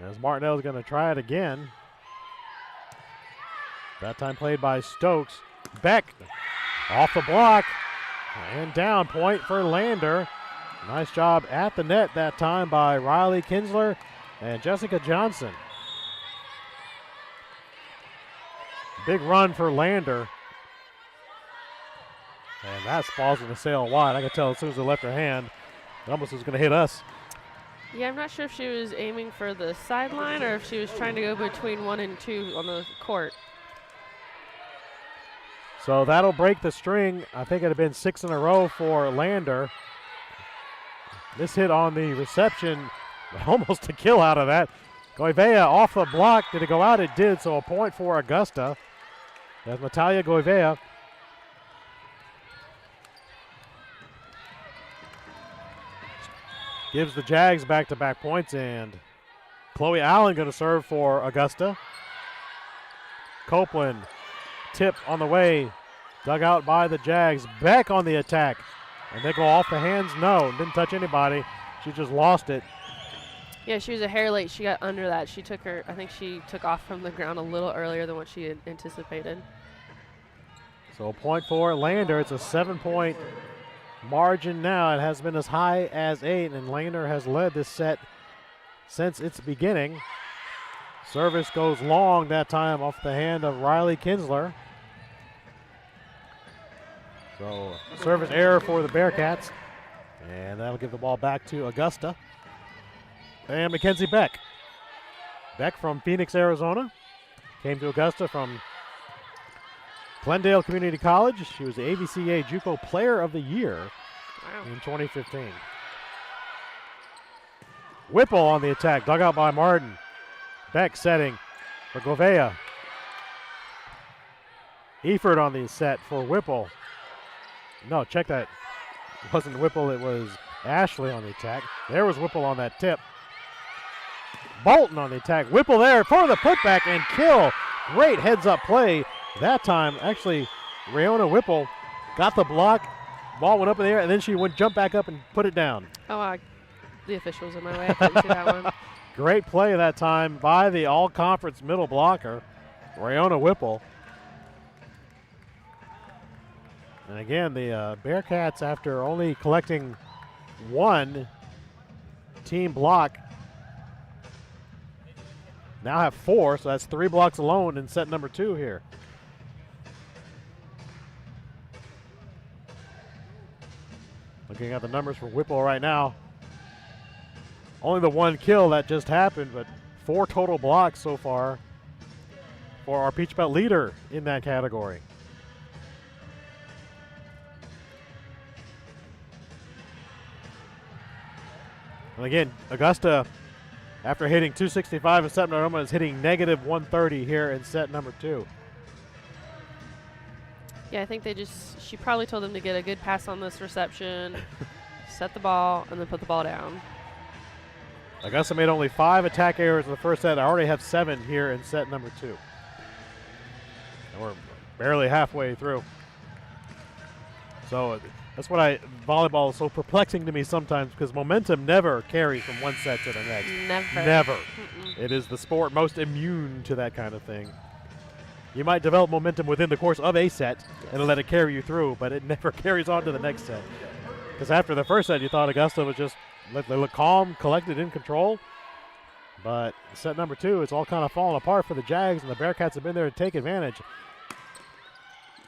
As Martindale is going to try it again. That time played by Stokes. Beck off the block and down, point for Lander. Nice job at the net that time by Riley Kinsler and Jessica Johnson. Big run for Lander. And that ball's going to sail wide. I could tell as soon as it left her hand, it almost was going to hit us. Yeah, I'm not sure if she was aiming for the sideline or if she was trying to go between 1 and 2 on the court. So that'll break the string. I think it had been 6 in a row for Lander. This hit on the reception, almost a kill out of that. Goivea off the block. Did it go out? It did, so a point for Augusta. That's Natalia Goivea. Gives the Jags back-to-back points, and Chloe Allen going to serve for Augusta. Copeland, tip on the way, dug out by the Jags. Beck on the attack, and they go off the hands. No, didn't touch anybody. She just lost it. Yeah, she was a hair late. She got under that. I think she took off from the ground a little earlier than what she had anticipated. So a point for Lander. It's a 7-point margin now. It has been as high as 8, and Lander has led this set since its beginning. Service goes long that time off the hand of Riley Kinsler. So service error for the Bearcats, and that'll give the ball back to Augusta. And Mackenzie Beck. Beck from Phoenix, Arizona. Came to Augusta from Glendale Community College. She was the AVCA JUCO Player of the Year in 2015. Whipple on the attack, dug out by Martin. Beck setting for Govea. Eford on the set for Whipple. No, check that. It wasn't Whipple, it was Ashley on the attack. There was Whipple on that tip. Bolton on the attack. Whipple there for the putback and kill. Great heads-up play. That time, actually, Rayona Whipple got the block. Ball went up in the air, and then she went jump back up and put it down. Oh, the officials in my way. I couldn't see that one. Great play that time by the all-conference middle blocker, Rayona Whipple. And again, the Bearcats, after only collecting 1 team block, now have 4, so that's 3 blocks alone in set number 2 here. Looking at the numbers for Whipple right now. Only the 1 kill that just happened, but 4 total blocks so far for our Peach Belt leader in that category. And again, Augusta, after hitting 265 in set number 1, is hitting negative 130 here in set number 2. Yeah, I think she probably told them to get a good pass on this reception, set the ball, and then put the ball down. Augusta made only 5 attack errors in the first set. I already have 7 here in set number 2. And we're barely halfway through. So that's what volleyball is so perplexing to me sometimes, because momentum never carries from one set to the next. Never. It is the sport most immune to that kind of thing. You might develop momentum within the course of a set and let it carry you through, but it never carries on to the next set. Because after the first set, you thought Augusta was just they look calm, collected, in control. But set number 2, it's all kind of falling apart for the Jags, and the Bearcats have been there to take advantage.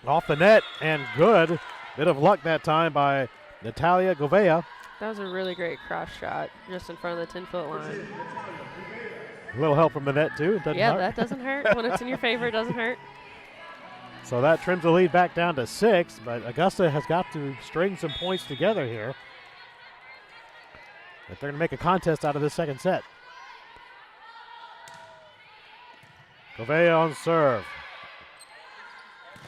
Off the net, and good. Bit of luck that time by Natalia Govea. That was a really great cross shot just in front of the 10-foot line. A little help from the net, too. Yeah, that doesn't hurt. When it's in your favor, it doesn't hurt. So that trims the lead back down to 6, but Augusta has got to string some points together here. if they're going to make a contest out of this second set. Gouveia on serve.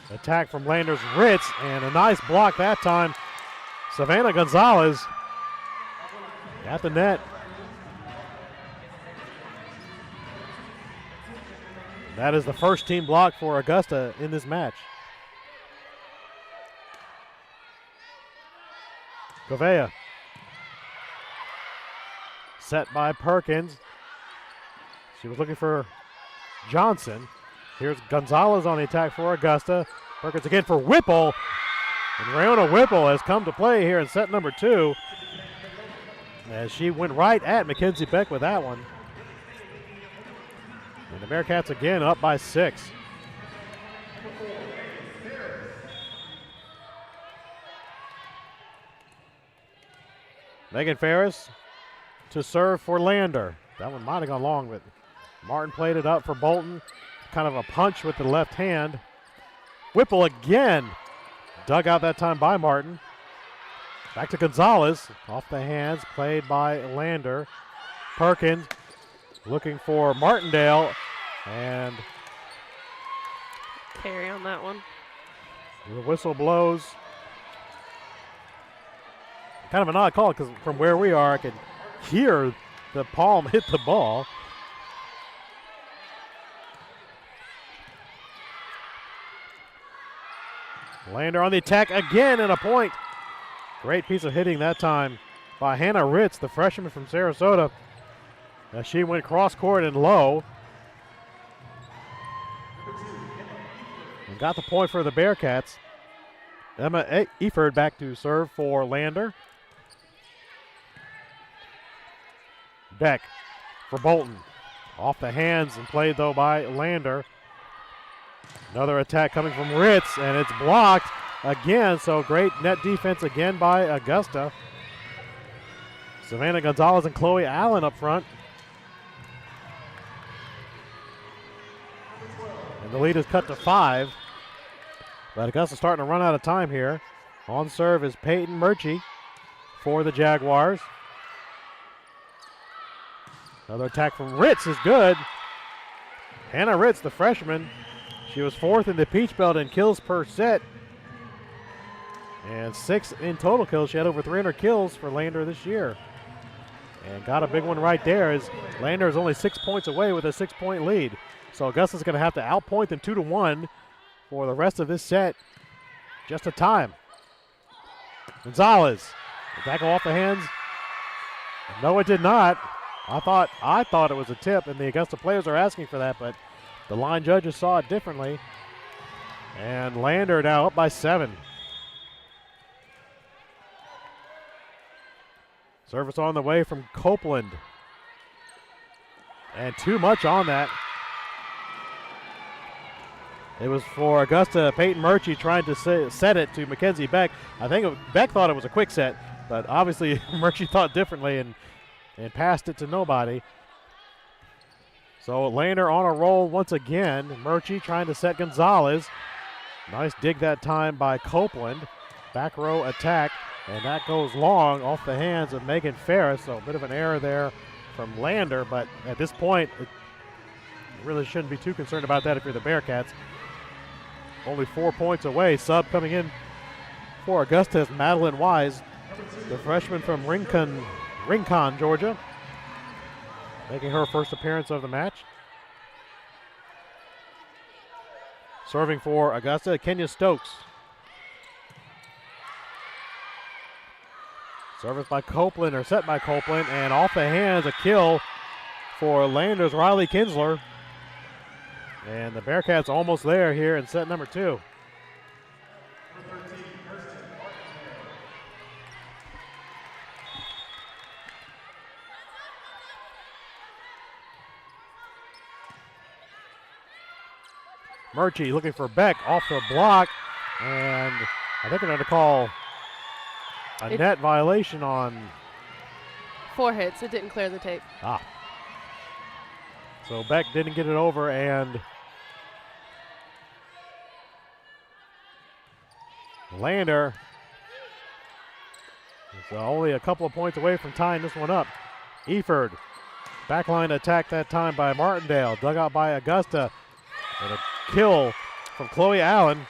Attack from Landers Ritz, and a nice block that time. Savannah Gonzalez at the net. That is the first team block for Augusta in this match. Gouveia. Set by Perkins. She was looking for Johnson. Here's Gonzalez on the attack for Augusta. Perkins again for Whipple. And Rayona Whipple has come to play here in set number 2, as she went right at Mackenzie Beck with that one. And the Bearcats again up by 6. Megan Ferris to serve for Lander. That one might have gone long, but Martin played it up for Bolton. Kind of a punch with the left hand. Whipple again. Dug out that time by Martin. Back to Gonzalez. Off the hands, played by Lander. Perkins looking for Martindale. And carry on that one. the whistle blows. Kind of an odd call because from where we are, I can hear the palm hit the ball. Lander on the attack again, and a point. Great piece of hitting that time by Hannah Ritz, the freshman from Sarasota, as she went cross court and low. And got the point for the Bearcats. Emma Eford back to serve for Lander. Beck for Bolton. Off the hands and played though by Lander. Another attack coming from Ritz, and it's blocked again, so great net defense again by Augusta. Savannah Gonzalez and Chloe Allen up front. And the lead is cut to 5. But Augusta's starting to run out of time here. On serve is Peyton Murchie for the Jaguars. Another attack from Ritz is good. Hannah Ritz, the freshman. She was 4th in the Peach Belt in kills per set. And 6th in total kills. She had over 300 kills for Lander this year. And got a big one right there, as Lander is only 6 points away with a 6-point lead. So Augusta's going to have to outpoint them 2-1 for the rest of this set. Just a time. Gonzalez, attack off the hands. No, it did not. I thought it was a tip, and the Augusta players are asking for that, but the line judges saw it differently. And Lander now up by 7. Service on the way from Copeland. And too much on that. It was for Augusta, Peyton Murchie trying to set it to Mackenzie Beck. I think Beck thought it was a quick set, but obviously Murchie thought differently and passed it to nobody. So Lander on a roll once again. Murchie trying to set Gonzalez. Nice dig that time by Copeland. Back row attack, and that goes long off the hands of Megan Ferris. So a bit of an error there from Lander, but at this point, it really shouldn't be too concerned about that if you're the Bearcats. Only 4 points away. Sub coming in for Augusta is Madeline Wise, the freshman from Rincon, Georgia, making her first appearance of the match. Serving for Augusta, Kenya Stokes. Service by Copeland, or set by Copeland, and off the hands, a kill for Lander's Riley Kinsler. And the Bearcats almost there here in set number 2. Murchie looking for Beck off the block, and I think they're going to call a net violation on 4 hits. It didn't clear the tape. So Beck didn't get it over, and Lander is So only a couple of points away from tying this one up. Eford, backline attack that time by Martindale, dug out by Augusta, and a kill from Chloe Allen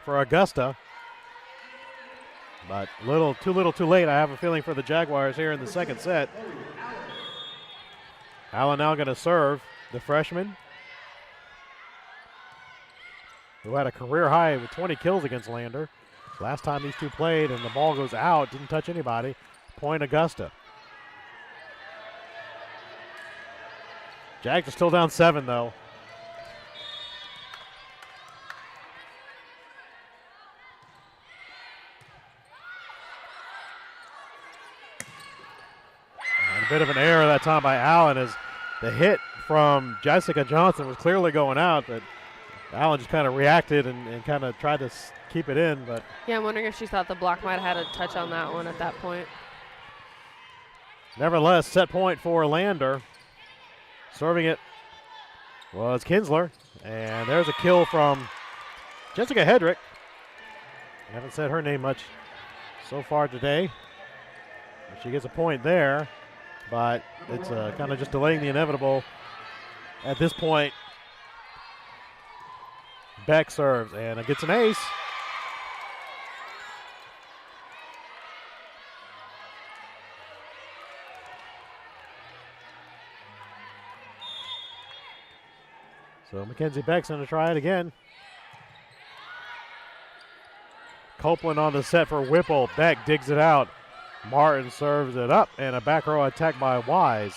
for Augusta. But too little too late, I have a feeling, for the Jaguars here in the second set. Allen now going to serve, the freshman, who had a career high with 20 kills against Lander. Last time these two played and the ball goes out, didn't touch anybody. Point Augusta. Jags are still down 7 though. And a bit of an error that time by Allen, as the hit from Jessica Johnson was clearly going out, but Allen just kind of reacted and kind of tried to keep it in. But yeah, I'm wondering if she thought the block might have had a touch on that one at that point. Nevertheless, set point for Lander. Serving it was Kinsler. And there's a kill from Jessica Hedrick. I haven't said her name much so far today. She gets a point there, but it's kind of just delaying the inevitable at this point. Beck serves and it gets an ace. So Mackenzie Beck's going to try it again. Copeland on the set for Whipple. Beck digs it out. Martin serves it up, and a back row attack by Wise.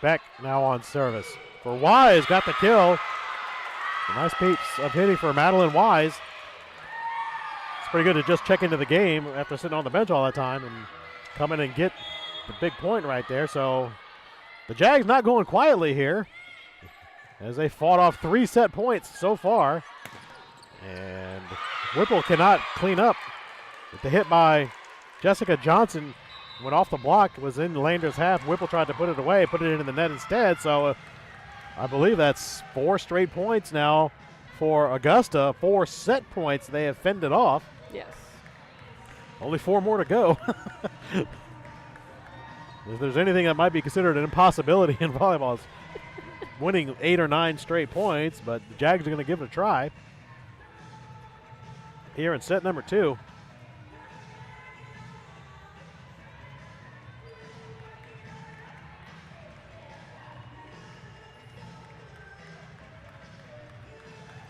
Beck now on service for Wise, got the kill. A nice piece of hitting for Madeline Wise. It's pretty good to just check into the game after sitting on the bench all that time and come in and get the big point right there. So the Jags not going quietly here, as they fought off 3 set points so far. And Whipple cannot clean up. With the hit by Jessica Johnson, went off the block, was in Lander's half. Whipple tried to put it away, put it into the net instead. So I believe that's 4 straight points now for Augusta. 4 set points they have fended off. Yes. Only 4 more to go. If there's anything that might be considered an impossibility in volleyball, it's winning 8 or 9 straight points, but the Jags are going to give it a try here in set number 2.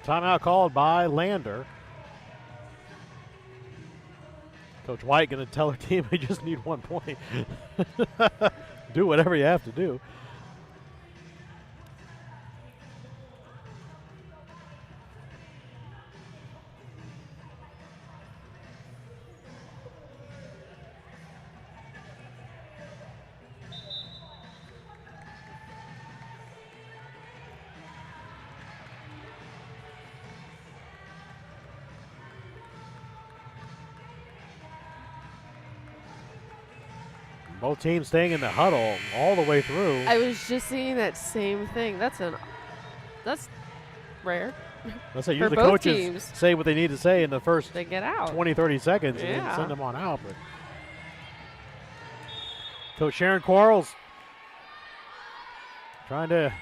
Timeout called by Lander. Coach White going to tell her team we just need 1 point. Do whatever you have to do. Both teams staying in the huddle all the way through. I was just seeing that same thing. That's rare. Let's say for usually both coaches teams. say what they need to say in the first They get out. 20, 30 seconds and then Yeah. send them on out. But Coach Sharon Quarles trying to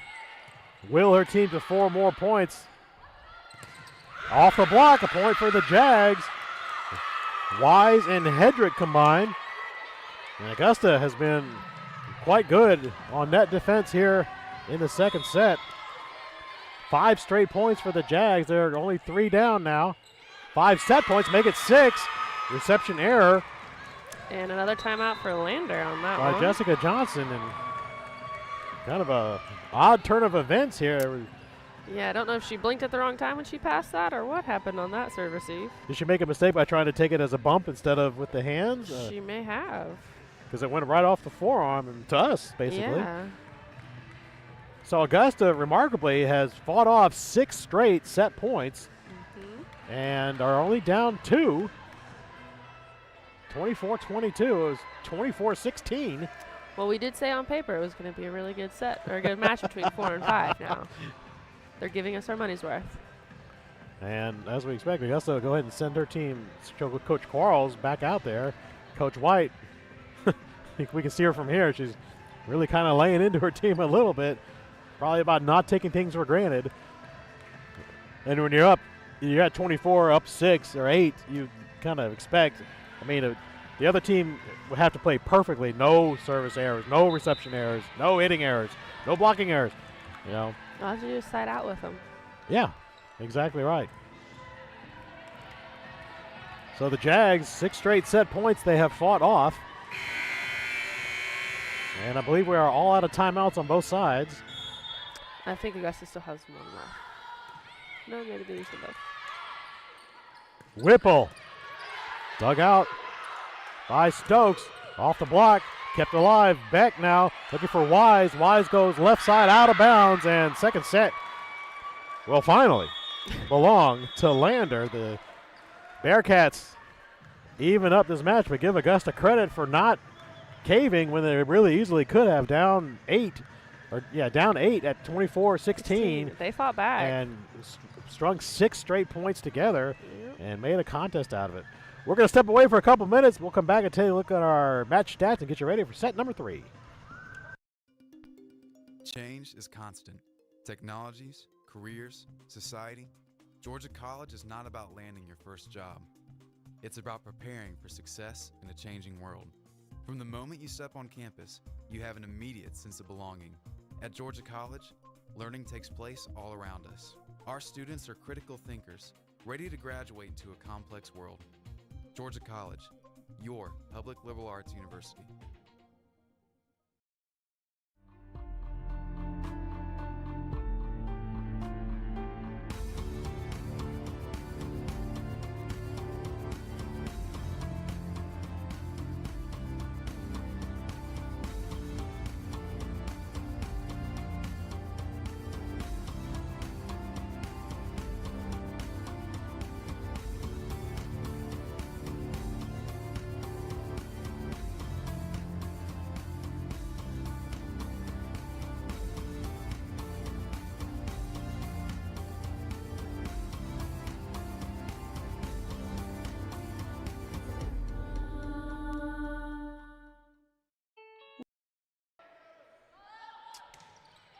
will her team to 4 more points. Off the block, a point for the Jags. Wise and Hedrick combined. And Augusta has been quite good on net defense here in the second set. 5 straight points for the Jags. They're only 3 down now. 5 set points, make it 6. Reception error And another timeout for Lander on that by one. Jessica Johnson. And kind of a odd turn of events here. Yeah, I don't know if she blinked at the wrong time when she passed that or what happened on that serve receive. Did she make a mistake by trying to take it as a bump instead of with the hands? She may have. Because it went right off the forearm and to us, basically. Yeah. So Augusta, remarkably, has fought off 6 straight set points and are only down 2. 24-22. It was 24-16. Well, we did say on paper it was going to be a really good set or a good match between 4 and 5 now. They're giving us our money's worth. And as we expect, Augusta will go ahead and send her team, Coach Quarles, back out there. Coach White, we can see her from here. She's really kind of laying into her team a little bit, probably about not taking things for granted. And when you're at 24, up 6 or 8, you kind of expect, the other team would have to play perfectly. No service errors, no reception errors, no hitting errors, no blocking errors. All you do is side out with them. Yeah, exactly right. So the Jags, 6 straight set points they have fought off. And I believe we are all out of timeouts on both sides. I think Augusta still has one left. No, maybe they used them both. Whipple. Dug out by Stokes. Off the block. Kept alive. Beck now looking for Wise. Wise goes left side out of bounds. And second set will finally belong to Lander. The Bearcats even up this match, but give Augusta credit for not caving when they really easily could have, down 8 at 24-16. They fought back and strung 6 straight points together and made a contest out of it. We're going to step away for a couple minutes. We'll come back and take a look at our match stats and get you ready for set number 3. Change is constant. Technologies, careers, society. Georgia College is not about landing your first job. It's about preparing for success in a changing world. From the moment you step on campus, you have an immediate sense of belonging. At Georgia College, learning takes place all around us. Our students are critical thinkers, ready to graduate into a complex world. Georgia College, your public liberal arts university.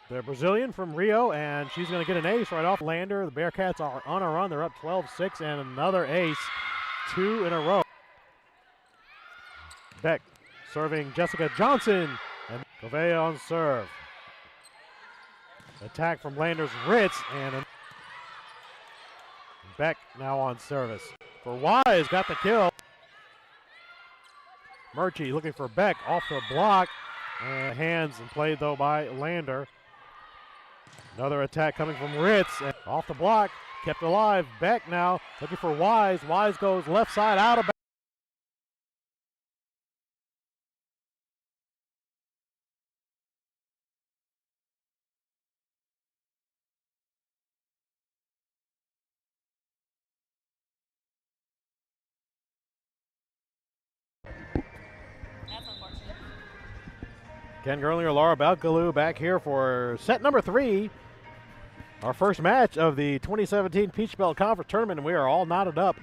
The Brazilian from Rio, and she's going to get an ace right off Lander. The Bearcats are on a run. They're up 12-6, and another ace, 2 in a row. Beck serving Jessica Johnson, and Covea on serve. Attack from Lander's Ritz, and Beck now on service. For Wise, got the kill. Murchie looking for Beck off the block. Hands and played though by Lander. Another attack coming from Ritz. And off the block, kept alive. Beck now looking for Wise. Wise goes left side out of bounds. Ken Gerlinger, Laura Balkaloo back here for set number 3. Our first match of the 2017 Peach Belt Conference Tournament, and we are all knotted up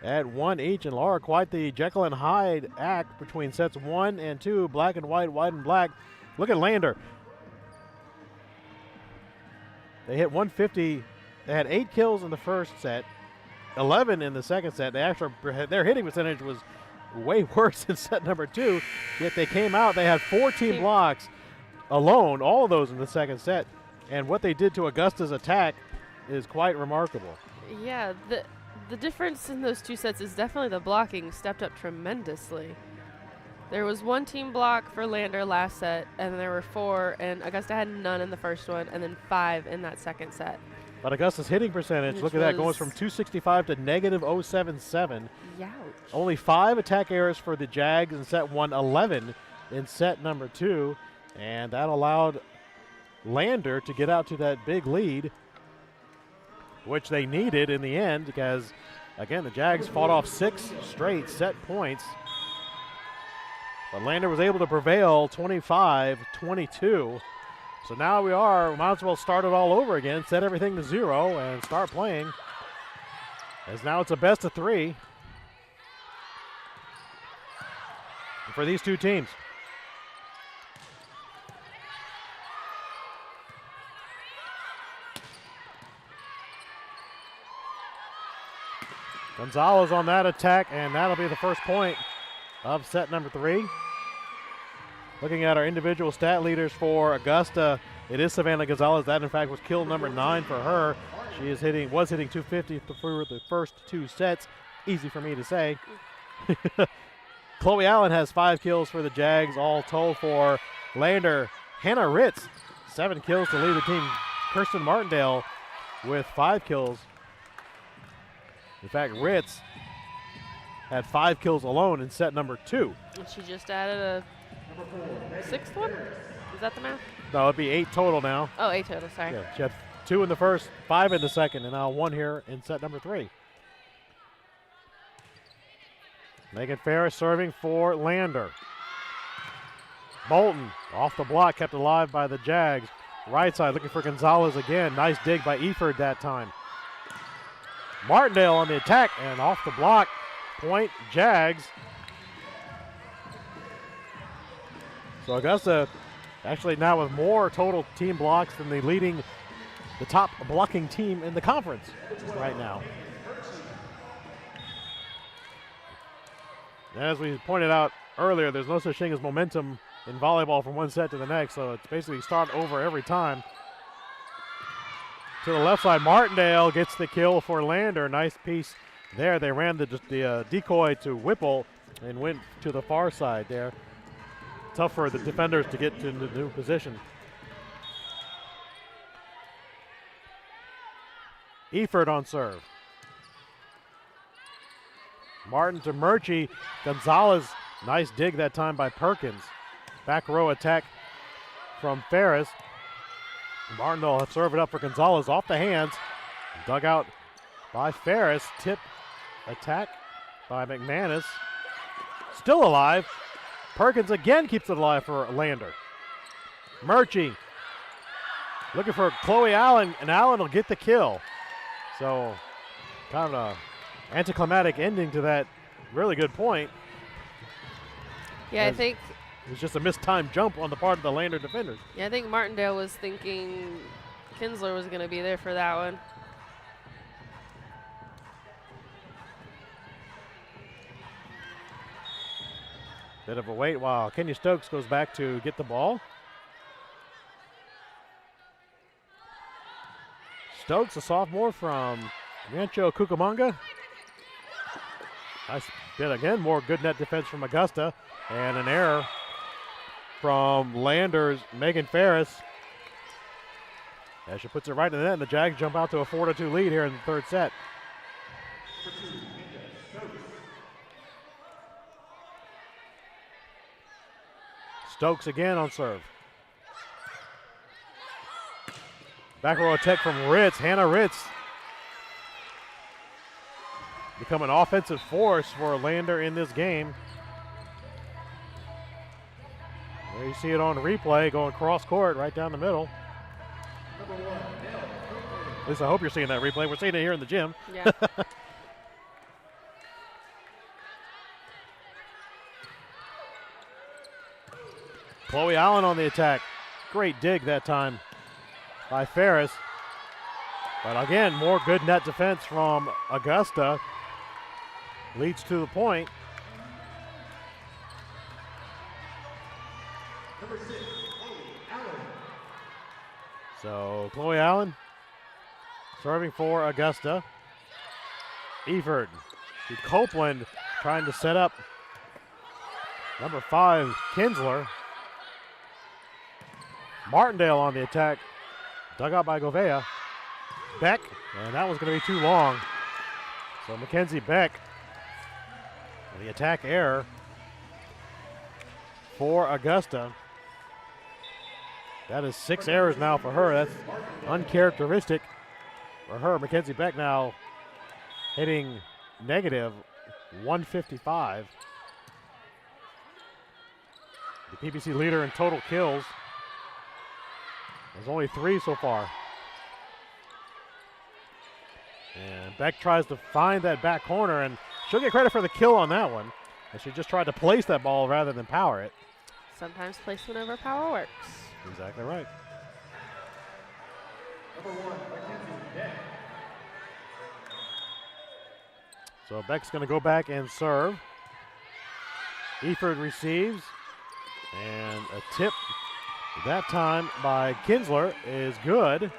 at 1 each. And Laura, quite the Jekyll and Hyde act between sets 1 and 2, black and white, white and black. Look at Lander. They hit 150. They had 8 kills in the first set, 11 in the second set. Their hitting percentage was way worse in set number 2, yet they came out. They had 14 blocks alone, all of those in the second set. And what they did to Augusta's attack is quite remarkable. Yeah, the difference in those 2 sets is definitely the blocking stepped up tremendously. There was 1 team block for Lander last set, and there were 4, and Augusta had none in the first one, and then 5 in that second set. But Augusta's hitting percentage, look at that, goes from 265 to negative 077. Youch. Only 5 attack errors for the Jags in set 1, 11 in set number 2, and that allowed Lander to get out to that big lead, which they needed in the end because, again, the Jags fought off 6 straight set points. But Lander was able to prevail 25-22. So now we might as well start it all over again, set everything to 0, and start playing As now it's a best of 3 for these two teams. Gonzalez on that attack, and that'll be the first point of set number 3. Looking at our individual stat leaders for Augusta, it is Savannah Gonzalez. That, in fact, was kill number 9 for her. She was hitting 250 through the first 2 sets. Easy for me to say. Chloe Allen has 5 kills for the Jags, all told for Lander. Hannah Ritz, 7 kills to lead the team. Kirsten Martindale with 5 kills. In fact, Ritz had 5 kills alone in set number 2. And she just added a 6th one? Is that the math? No, it'd be 8 total now. Oh, 8 total, sorry. Yeah, she had 2 in the first, 5 in the second, and now 1 here in set number 3. Megan Ferris serving for Lander. Bolton off the block, kept alive by the Jags. Right side looking for Gonzalez again. Nice dig by Eford that time. Martindale on the attack and off the block. Point Jags. So Augusta actually now with more total team blocks than the top blocking team in the conference right now. And as we pointed out earlier, there's no such thing as momentum in volleyball from one set to the next, so it's basically start over every time. To the left side, Martindale gets the kill for Lander. Nice piece there. They ran the decoy to Whipple and went to the far side there. Tough for the defenders to get to the new position. Eford on serve. Martin to Murchie. Gonzalez, nice dig that time by Perkins. Back row attack from Ferris. Martindale will serve it up for Gonzalez off the hands. Dug out by Ferris. Tip attack by McManus. Still alive. Perkins again keeps it alive for Lander. Murchie looking for Chloe Allen, and Allen will get the kill. So kind of an anticlimactic ending to that really good point. Yeah, I think it was just a mistimed jump on the part of the Lander defenders. Yeah, I think Martindale was thinking Kinsler was going to be there for that one. Bit of a wait while Kenya Stokes goes back to get the ball. Stokes, a sophomore from Rancho Cucamonga. Nice bit again, more good net defense from Augusta, and an error from Lander's Megan Ferris. As she puts it right in the net, and the Jags jump out to a 4-2 lead here in the third set. Stokes again on serve. Back row attack from Ritz. Hannah Ritz become an offensive force for Lander in this game. There you see it on replay going cross court right down the middle. At least I hope you're seeing that replay. We're seeing it here in the gym. Yeah. Chloe Allen on the attack. Great dig that time by Ferris. But again, more good net defense from Augusta. Leads to the point. So Chloe Allen serving for Augusta. Eford to Copeland trying to set up number 5, Kinsler. Martindale on the attack. Dug out by Govea. Beck, and that was going to be too long. So Mackenzie Beck, the attack error for Augusta. That is 6 errors now for her. That's uncharacteristic for her. Mackenzie Beck now hitting negative 155. The PBC leader in total kills. There's only 3 so far. And Beck tries to find that back corner, and she'll get credit for the kill on that one. And she just tried to place that ball rather than power it. Sometimes placement over power works. Exactly right. So Beck's going to go back and serve. Eford receives, and a tip that time by Kinsler is good.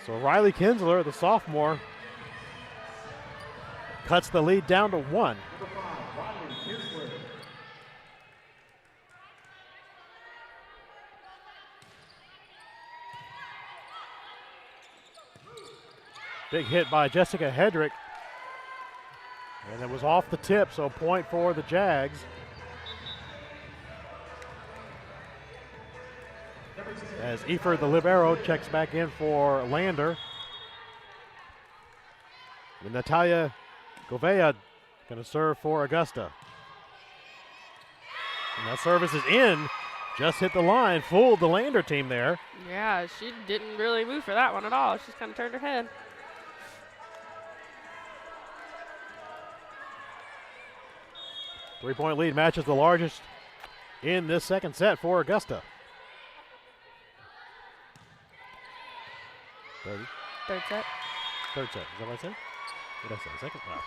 So Riley Kinsler, the sophomore, cuts the lead down to 1. Big hit by Jessica Hedrick. And it was off the tip, so point for the Jags. As Eford, the libero, checks back in for Lander. And Natalia Govea going to serve for Augusta. And that service is in. Just hit the line, fooled the Lander team there. Yeah, she didn't really move for that one at all. She just kind of turned her head. Three-point lead matches the largest in this second set for Augusta. Third set. Third set. Is that what I said? What did I say? Second? Wow.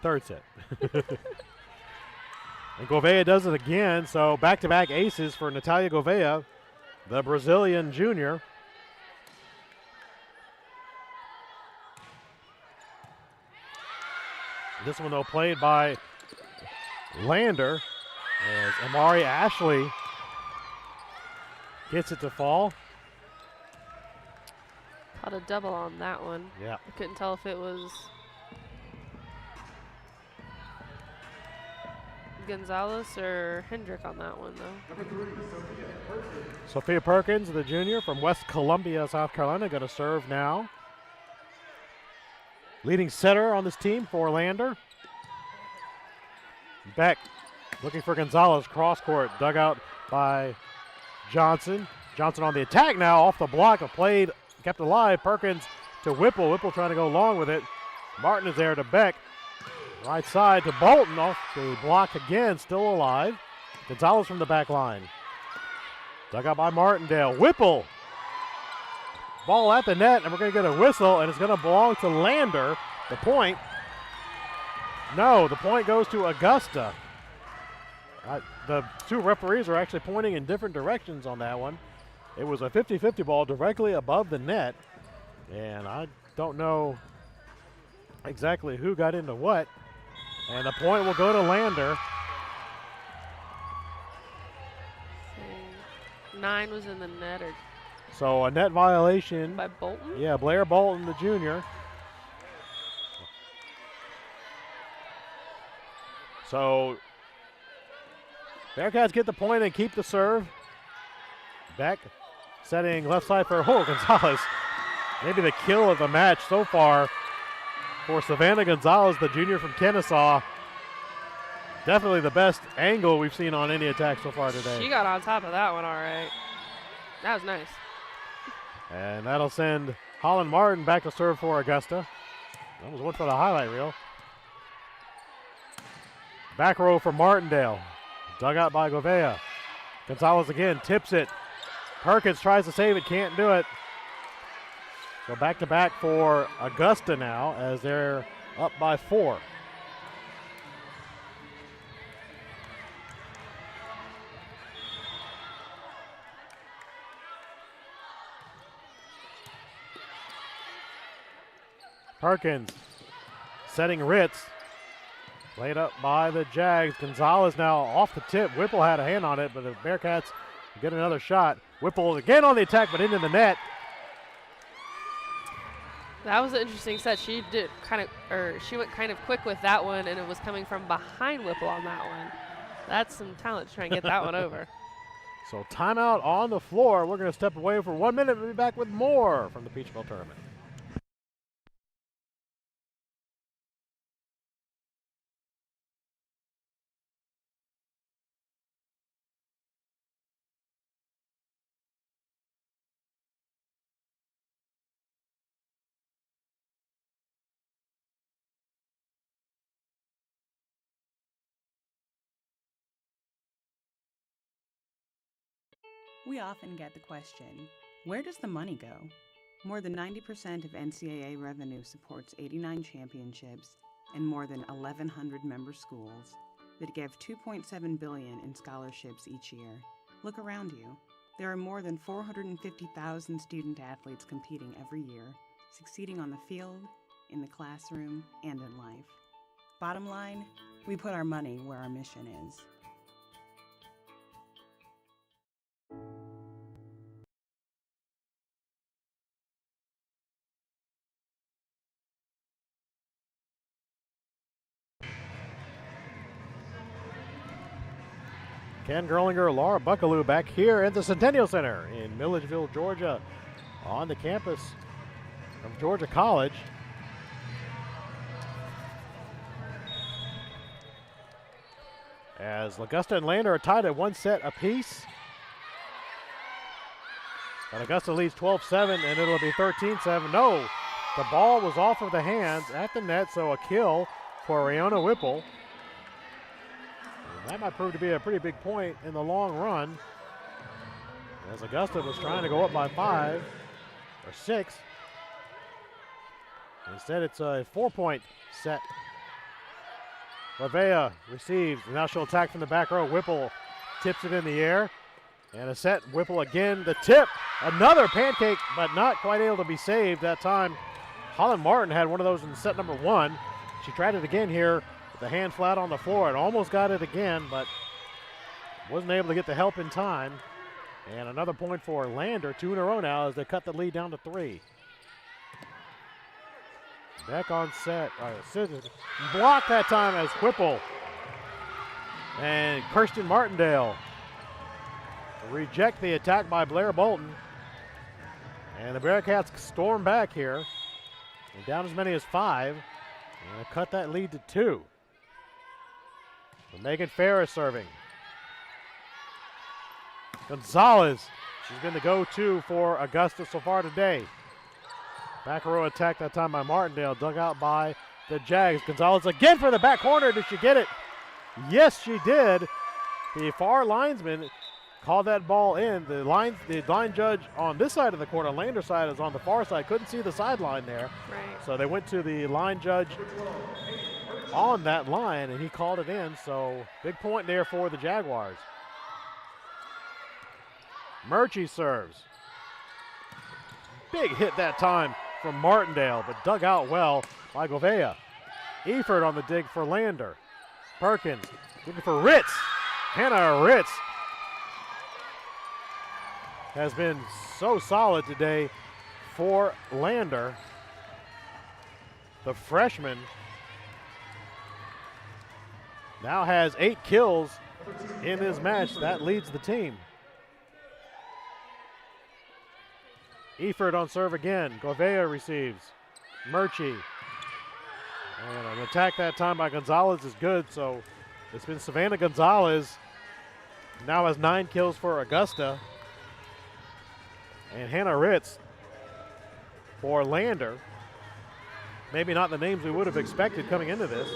Third set. And Govea does it again, so back-to-back aces for Natalia Govea, the Brazilian junior. This one, though, played by Lander as Amari Ashley gets it to fall. Caught a double on that one. Yeah. I couldn't tell if it was Gonzalez or Hendrick on that one, though. Sophia Perkins, the junior from West Columbia, South Carolina, going to serve now. Leading setter on this team for Lander. Beck looking for Gonzalez, cross court, dug out by Johnson. Johnson on the attack now, off the block, played, kept alive. Perkins to Whipple. Whipple trying to go long with it. Martin is there to Beck. Right side to Bolton, off the block again, still alive. Gonzalez from the back line. Dug out by Martindale. Whipple. Ball at the net, and we're going to get a whistle, and it's going to belong to Lander. The point. No, the point goes to Augusta. The two referees are actually pointing in different directions on that one. It was a 50-50 ball directly above the net, and I don't know exactly who got into what. And the point will go to Lander. 9 was in the net, or So a net violation. by Bolton? Yeah, Blair Bolton, the junior. So Bearcats get the point and keep the serve. Beck setting left side for Gonzalez. Maybe the kill of the match so far for Savannah Gonzalez, the junior from Kennesaw. Definitely the best angle we've seen on any attack so far today. She got on top of that one all right. That was nice. And that'll send Holland Martin back to serve for Augusta. That was one for the highlight reel. Back row for Martindale. Dug out by Govea. Gonzalez again tips it. Perkins tries to save it, can't do it. So back to back for Augusta now as they're up by 4. Perkins setting Ritz. Played up by the Jags. Gonzalez now off the tip. Whipple had a hand on it, but the Bearcats get another shot. Whipple again on the attack, but into the net. That was an interesting set. She went kind of quick with that one, and it was coming from behind Whipple on that one. That's some talent to try and get that one over. So timeout on the floor. We're going to step away for 1 minute. We'll be back with more from the Peachville tournament. We often get the question, where does the money go? More than 90% of NCAA revenue supports 89 championships and more than 1,100 member schools that give $2.7 billion in scholarships each year. Look around you. There are more than 450,000 student athletes competing every year, succeeding on the field, in the classroom, and in life. Bottom line, we put our money where our mission is. Ken Gerlinger, Laura Buckaloo back here at the Centennial Center in Milledgeville, Georgia, on the campus of Georgia College. As Augusta and Lander are tied at 1 set apiece. But Augusta leads 12-7, and it'll be 13-7. No, the ball was off of the hands at the net, so a kill for Rayona Whipple. And that might prove to be a pretty big point in the long run, as Augusta was trying to go up by 5 or 6. Instead, it's a 4-point set. Lavea receives. Now she'll attack from the back row. Whipple tips it in the air. And a set. Whipple again. The tip. Another pancake, but not quite able to be saved that time. Holland Martin had one of those in set number 1. She tried it again here with the hand flat on the floor and almost got it again, but wasn't able to get the help in time. And another point for Lander. 2 in a row now as they cut the lead down to 3. Back on set. Blocked that time as Whipple and Kirsten Martindale reject the attack by Blair Bolton. And the Bearcats storm back here. And down as many as 5. And cut that lead to 2. So Megan Ferris serving. Gonzalez. She's been the go-to for Augusta so far today. Back row attack that time by Martindale, dug out by the Jags. Gonzalez again for the back corner. Did she get it? Yes, she did. The far linesman called that ball in. The line judge on this side of the court, on Lander side, is on the far side. Couldn't see the sideline there. Right. So they went to the line judge on that line, and he called it in. So big point there for the Jaguars. Murchie serves. Big hit that time from Martindale, but dug out well by Govea. Eford on the dig for Lander. Perkins looking for Ritz. Hannah Ritz has been so solid today for Lander. The freshman now has 8 kills in this match. That leads the team. Eford on serve again. Govea receives. Murchie. And an attack that time by Gonzalez is good. So it's been Savannah Gonzalez. Now has 9 kills for Augusta. And Hannah Ritz for Lander. Maybe not the names we would have expected coming into this.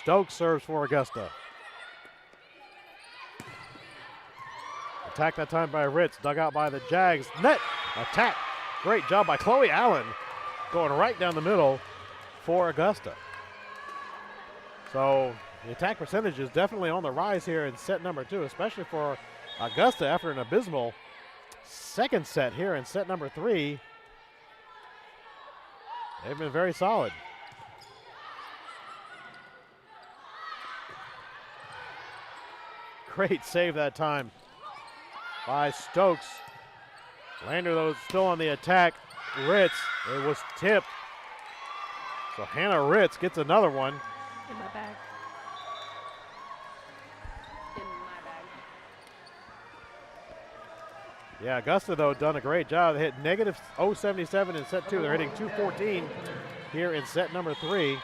Stokes serves for Augusta. Attack that time by Ritz, dug out by the Jags. Net attack. Great job by Chloe Allen, going right down the middle for Augusta. So the attack percentage is definitely on the rise here in set number 2, especially for Augusta after an abysmal second set here in set number 3. They've been very solid. Great save that time by Stokes. Lander, though, still on the attack. Ritz, it was tipped. So Hannah Ritz gets another one. In my bag. In my bag. Yeah, Augusta, though, done a great job. They hit negative 0.77 in set 2. They're hitting 214 here in set number 3.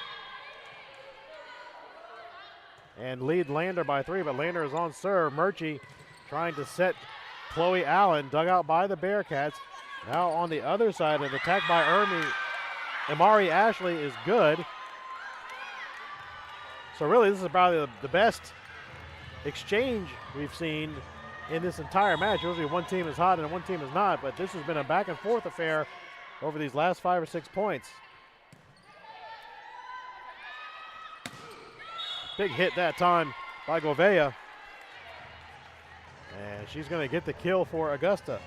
And lead Lander by 3, but Lander is on serve. Murchie trying to set Chloe Allen, dug out by the Bearcats. Now on the other side, an attack by Amari Ashley is good. So really, this is probably the best exchange we've seen in this entire match. Usually one team is hot and one team is not, but this has been a back and forth affair over these last 5 or 6 points. Big hit that time by Govea. And she's going to get the kill for Augusta.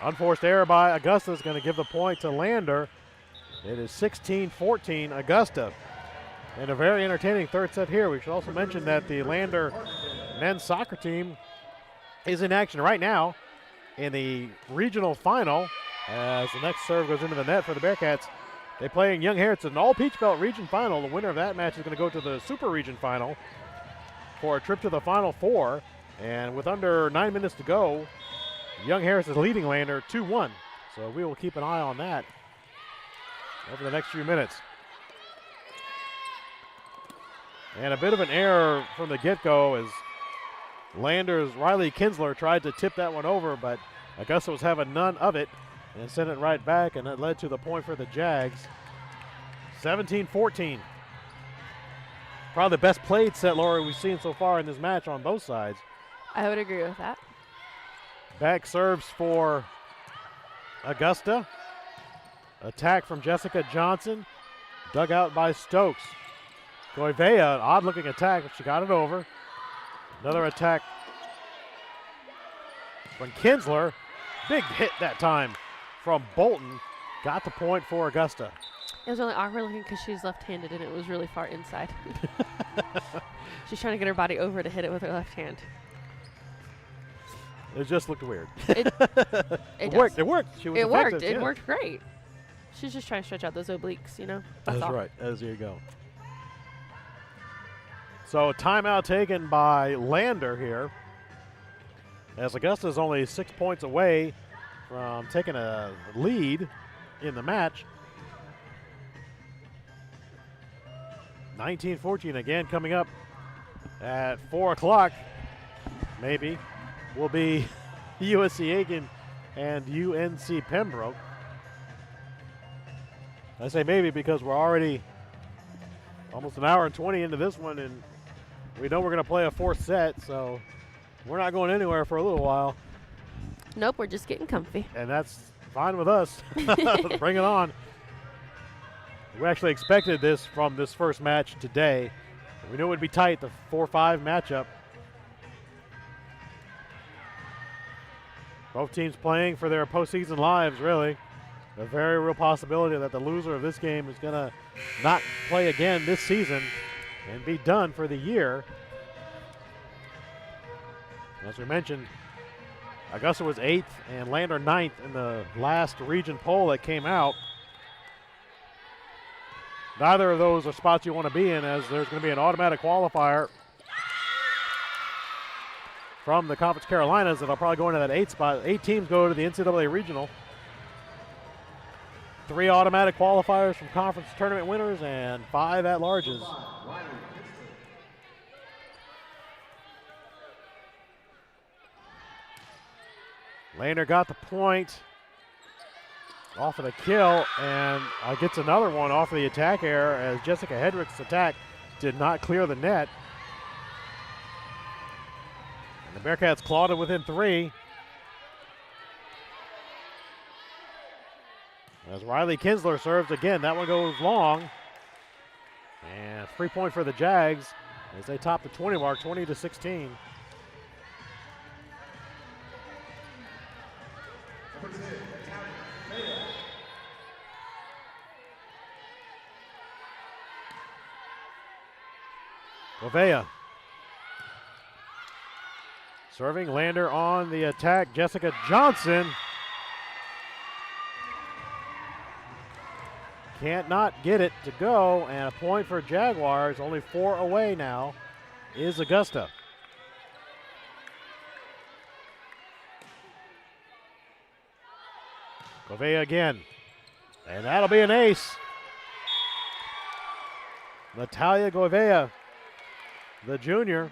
Unforced error by Augusta is going to give the point to Lander. It is 16-14 Augusta. And a very entertaining third set here. We should also mention that the Lander men's soccer team is in action right now in the regional final as the next serve goes into the net for the Bearcats. They play in Young Harrison, all Peach Belt region final. The winner of that match is going to go to the Super Region final for a trip to the Final Four. And with under 9 minutes to go, Young Harris is leading Lander 2-1. So we will keep an eye on that over the next few minutes. And a bit of an error from the get-go as Lander's Riley Kinsler tried to tip that one over, but Augusta was having none of it and sent it right back, and that led to the point for the Jags. 17-14. Probably the best played set, Laura, we've seen so far in this match on both sides. I would agree with that. Back serves for Augusta. Attack from Jessica Johnson. Dug out by Stokes. Goivea, an odd-looking attack, but she got it over. Another attack from Kinsler. Big hit that time from Bolton. Got the point for Augusta. It was really awkward looking because she's left-handed and it was really far inside. She's trying to get her body over to hit it with her left hand. It just looked weird. It worked. It worked. She was it effective, worked. It yeah. worked great. She's just trying to stretch out those obliques, you know? That's all. right. As you go. So timeout taken by Lander here. As Augusta is only 6 points away from taking a lead in the match. 19-14 again coming up at 4 o'clock. Maybe will be USC Aiken and UNC Pembroke. I say maybe because we're already almost an hour and 20 into this one, and we know we're going to play a fourth set, so we're not going anywhere for a little while. Nope, we're just getting comfy. And that's fine with us. Bring it on. We actually expected this from this first match today. We knew it would be tight, the 4-5 matchup. Both teams playing for their postseason lives, really. A very real possibility that the loser of this game is going to not play again this season and be done for the year. As we mentioned, Augusta was 8th and Lander 9th in the last region poll that came out. Neither of those are spots you want to be in, as there's going to be an automatic qualifier from the Conference Carolinas that'll probably go into that 8th spot. 8 teams go to the NCAA Regional. 3 automatic qualifiers from conference tournament winners and 5 at-larges. Lander got the point off of the kill and gets another one off of the attack error as Jessica Hedrick's attack did not clear the net. And the Bearcats clawed it within 3. As Riley Kinsler serves again, that one goes long. And 3-point for the Jags as they top the 20 mark, 20-16. Govea serving. Lander on the attack. Jessica Johnson can't not get it to go, and a point for Jaguars. Only 4 away now is Augusta. Govea again, and that'll be an ace. Natalia Govea, the junior,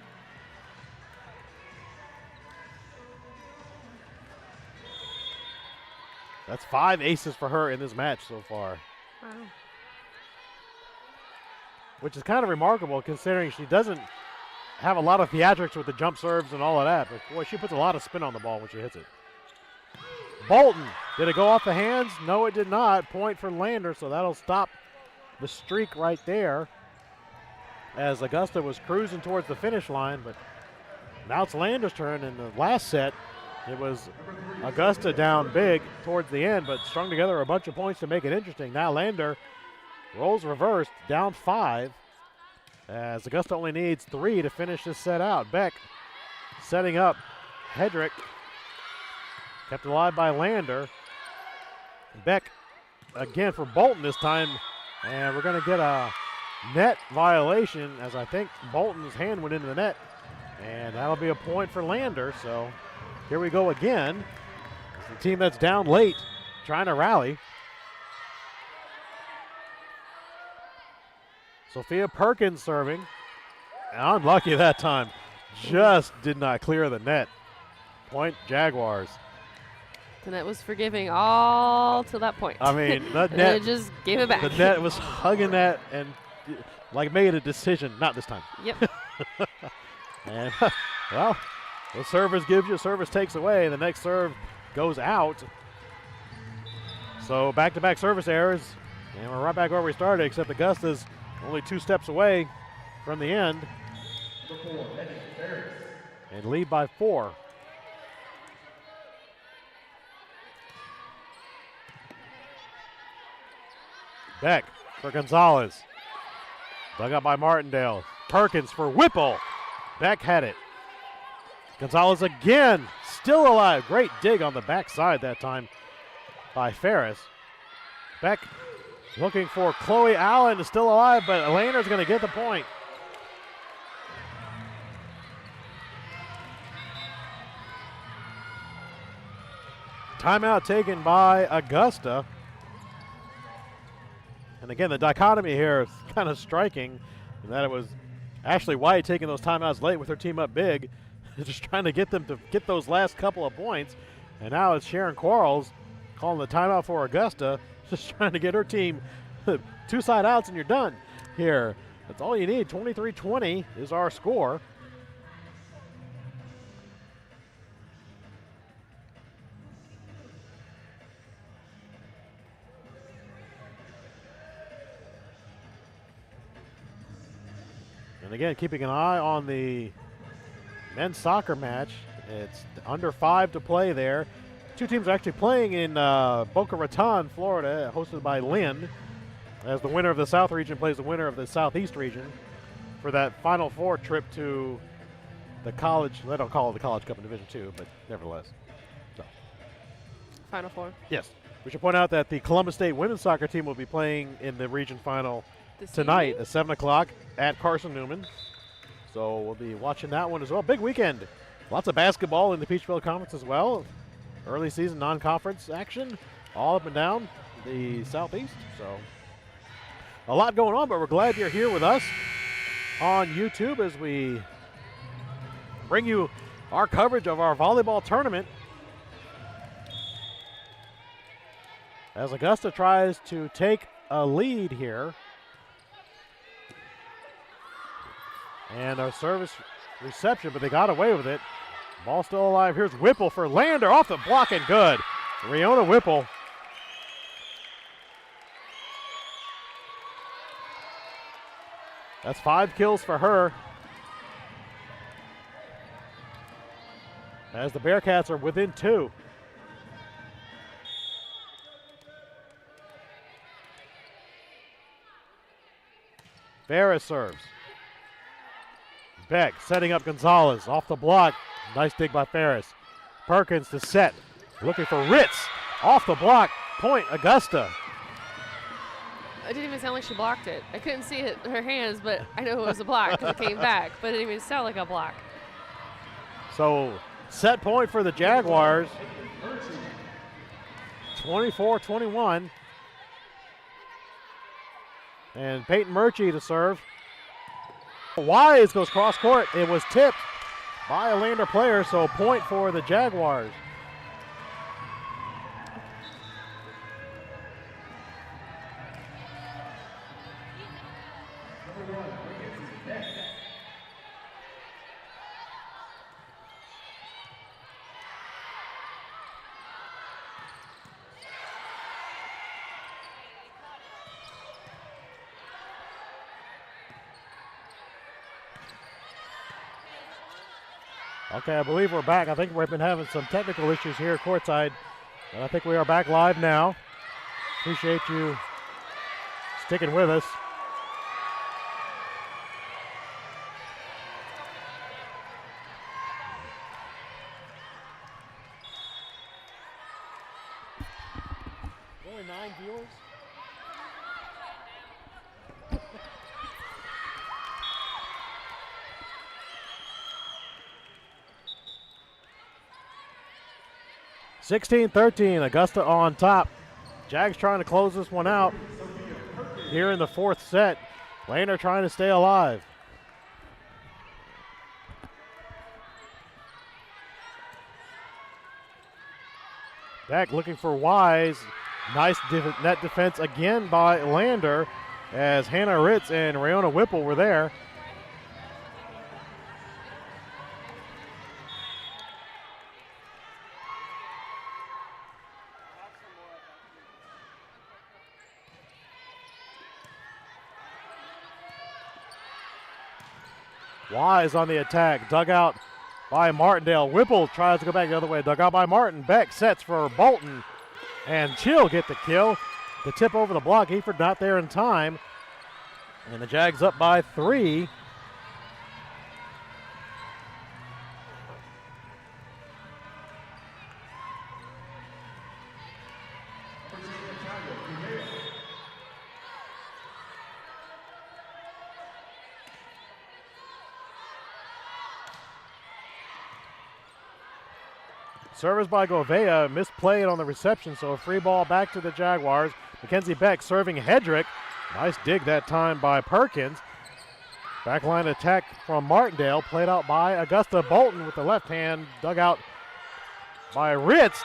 That's 5 aces for her in this match so far, Wow. which is kind of remarkable considering she doesn't have a lot of theatrics with the jump serves and all of that. But boy, she puts a lot of spin on the ball when she hits it. Bolton, did it go off the hands? No, it did not. Point for Lander, so that'll stop the streak right there as Augusta was cruising towards the finish line. But now it's Lander's turn. In the last set, it was Augusta down big towards the end, but strung together a bunch of points to make it interesting. Now Lander rolls reversed, down 5, as Augusta only needs 3 to finish this set out. Beck setting up Hedrick, kept alive by Lander. Beck again for Bolton this time, and we're going to get a net violation as I think Bolton's hand went into the net, and that'll be a point for Lander. So here we go again. It's the team that's down late trying to rally. Sophia Perkins serving. Unlucky that time. Just did not clear the net. Point Jaguars. The net was forgiving all to that point. I mean, the And net it just gave it back. The net was hugging that and like made a decision. Not this time. Yep. And well, the service gives you, service takes away. The next serve goes out. So back-to-back service errors, and we're right back where we started, except Augusta's only 2 steps away from the end. And lead by 4. Beck for Gonzalez. Dug up by Martindale. Perkins for Whipple. Beck had it. Gonzalez again, still alive. Great dig on the backside that time by Ferris. Beck looking for Chloe Allen, is still alive, but Lander's going to get the point. Timeout taken by Augusta. And again, the dichotomy here is kind of striking in that it was Ashley White taking those timeouts late with her team up big, just trying to get them to get those last couple of points. And now it's Sharon Quarles calling the timeout for Augusta, just trying to get her team 2 side outs and you're done here. That's all you need. 23-20 is our score. And again, keeping an eye on the men's soccer match. It's under 5 to play there. 2 teams are actually playing in Boca Raton, Florida, hosted by Lynn, as the winner of the South region plays the winner of the Southeast region for that Final Four trip to the college. They don't call it the College Cup in Division II, but nevertheless. So. Final Four. Yes. We should point out that the Columbus State women's soccer team will be playing in the region final This tonight evening? at 7 o'clock at Carson Newman. So we'll be watching that one as well. Big weekend. Lots of basketball in the Peachville Conference as well. Early season non-conference action all up and down the Southeast. So a lot going on, but we're glad you're here with us on YouTube as we bring you our coverage of our volleyball tournament. As Augusta tries to take a lead here. And a service reception, but they got away with it. Ball still alive. Here's Whipple for Lander, off the block and good. Riona Whipple. That's 5 kills for her. As the Bearcats are within 2. Ferris serves. Beck setting up Gonzalez off the block. Nice dig by Ferris. Perkins to set. Looking for Ritz. Off the block. Point Augusta. It didn't even sound like she blocked it. I couldn't see it, her hands, but I know it was a block because it came back. But it didn't even sound like a block. So set point for the Jaguars. 24-21. And Peyton Murchie to serve. Wise goes cross court. It was tipped by a Lander player, so point for the Jaguars. Okay, I believe we're back. I think we've been having some technical issues here courtside, but I think we are back live now. Appreciate you sticking with us. Only 9 viewers? (16-13), Augusta on top. Jags trying to close this one out here in the 4th set. Lander trying to stay alive. Beck looking for Wise. Nice net defense again by Lander as Hannah Ritz and Rayona Whipple were there. Wise on the attack, dug out by Martindale. Whipple tries to go back the other way, dug out by Martin. Beck sets for Bolton, and she'll get the kill. The tip over the block, Eford not there in time, and the Jags up by 3. Service by Govea, misplayed on the reception, so a free ball back to the Jaguars. Mackenzie Beck serving Hedrick. Nice dig that time by Perkins. Backline attack from Martindale, played out by Augusta. Bolton with the left hand, dug out by Ritz.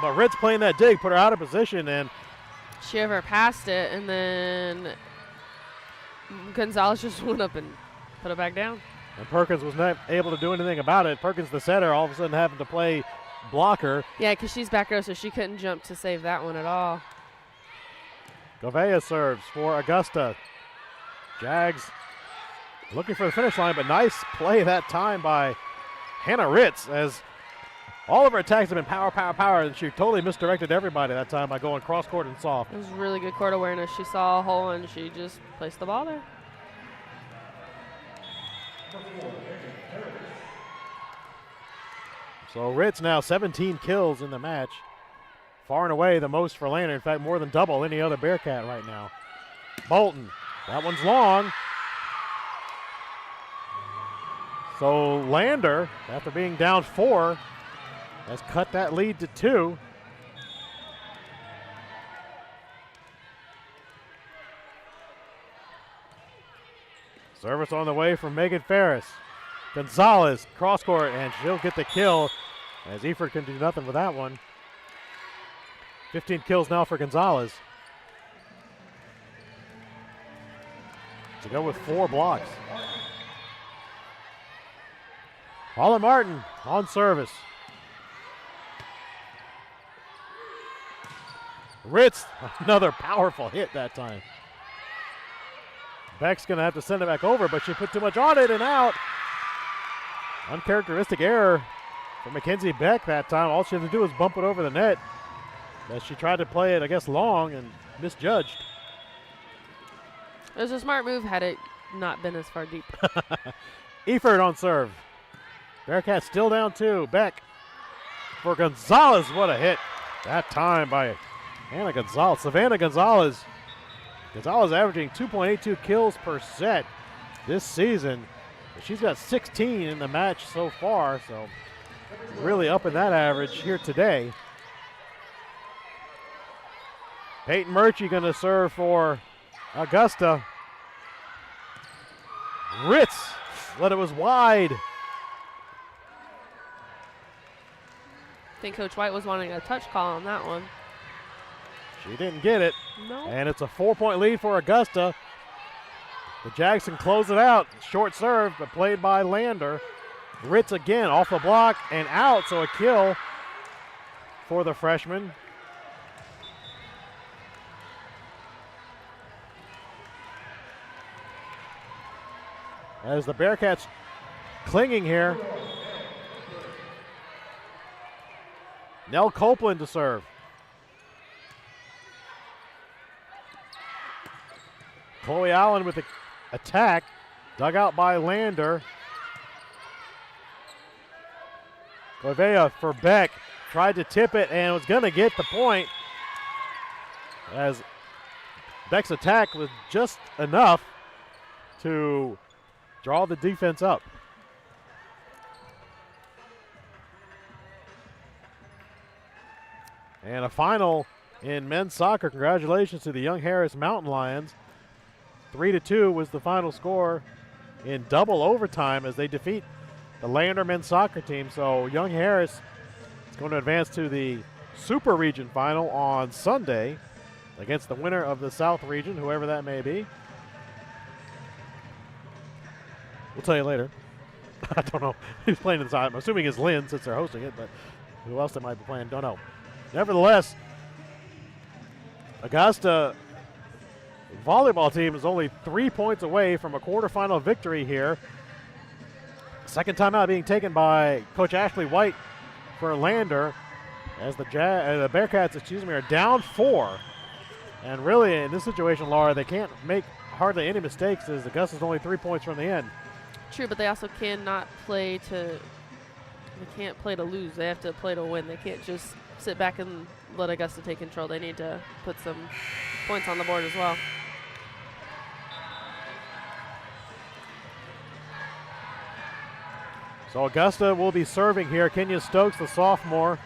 But Ritz playing that dig, put her out of position, and She overpassed it, and then Gonzalez just went up and put it back down. and Perkins was not able to do anything about it. Perkins, the setter, all of a sudden having to play blocker. Yeah, because she's back row, so she couldn't jump to save that one at all. Govea serves for Augusta. Jags looking for the finish line, but nice play that time by Hannah Ritz, as all of her attacks have been power, power, power, and she totally misdirected everybody that time by going cross court and soft. It was really good court awareness. She saw a hole, and she just placed the ball there. So Ritz now 17 kills in the match. Far and away the most for Lander. In fact, more than double any other Bearcat right now. Bolton, that one's long. So Lander, after being down 4, has cut that lead to 2. Service on the way from Megan Ferris. Gonzalez, cross court, and she'll get the kill, as Eford can do nothing with that one. 15 kills now for Gonzalez. To go with 4 blocks. Paula Martin on service. Ritz, another powerful hit that time. Beck's going to have to send it back over, but she put too much on it and out. Uncharacteristic error for Mackenzie Beck that time. All she had to do was bump it over the net. As she tried to play it, I guess, long and misjudged. It was a smart move had it not been as far deep. Eford on serve. Bearcats still down 2. Beck for Gonzalez. What a hit that time by Anna Gonzalez. Savannah Gonzalez. Gonzalez averaging 2.82 kills per set this season. She's got 16 in the match so far, so really upping that average here today. Peyton Murchie going to serve for Augusta. Ritz, but it was wide. I think Coach White was wanting a touch call on that one. She didn't get it. No. And it's a 4-point lead for Augusta. The Jags can close it out. Short serve, but played by Lander. Ritz again off the block and out, so a kill for the freshman. As the Bearcats clinging here. Nell Copeland to serve. Chloe Allen with the attack, dug out by Lander. Corvea for Beck, tried to tip it and was going to get the point, as Beck's attack was just enough to draw the defense up. And a final in men's soccer. Congratulations to the Young Harris Mountain Lions. 3-2 was the final score in double overtime as they defeat the Lander men's soccer team. So Young Harris is going to advance to the Super Region final on Sunday against the winner of the South Region, whoever that may be. We'll tell you later. I don't know who's playing inside. I'm assuming it's Lynn since they're hosting it, but who else they might be playing, don't know. Nevertheless, Augusta volleyball team is only 3 points away from a quarterfinal victory here. Second timeout being taken by Coach Ashley White for Lander, as the Bearcats, are down 4. And really, in this situation, Laura, they can't make hardly any mistakes, as Augusta's only 3 points from the end. True, but they also cannot play to. They can't play to lose. They have to play to win. They can't just sit back and let Augusta take control. They need to put some points on the board as well. So Augusta will be serving here. Kenya Stokes, the sophomore.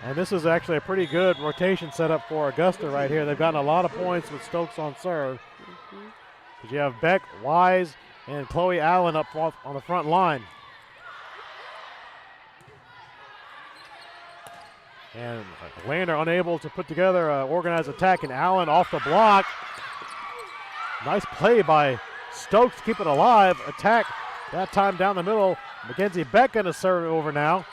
And this is actually a pretty good rotation setup for Augusta right here. They've gotten a lot of points with Stokes on serve. Because you have Beck, Wise, and Chloe Allen up on the front line. And Lander unable to put together an organized attack, and Allen off the block. Nice play by Stokes to keep it alive. Attack that time down the middle. Mackenzie Beck going to serve it over now.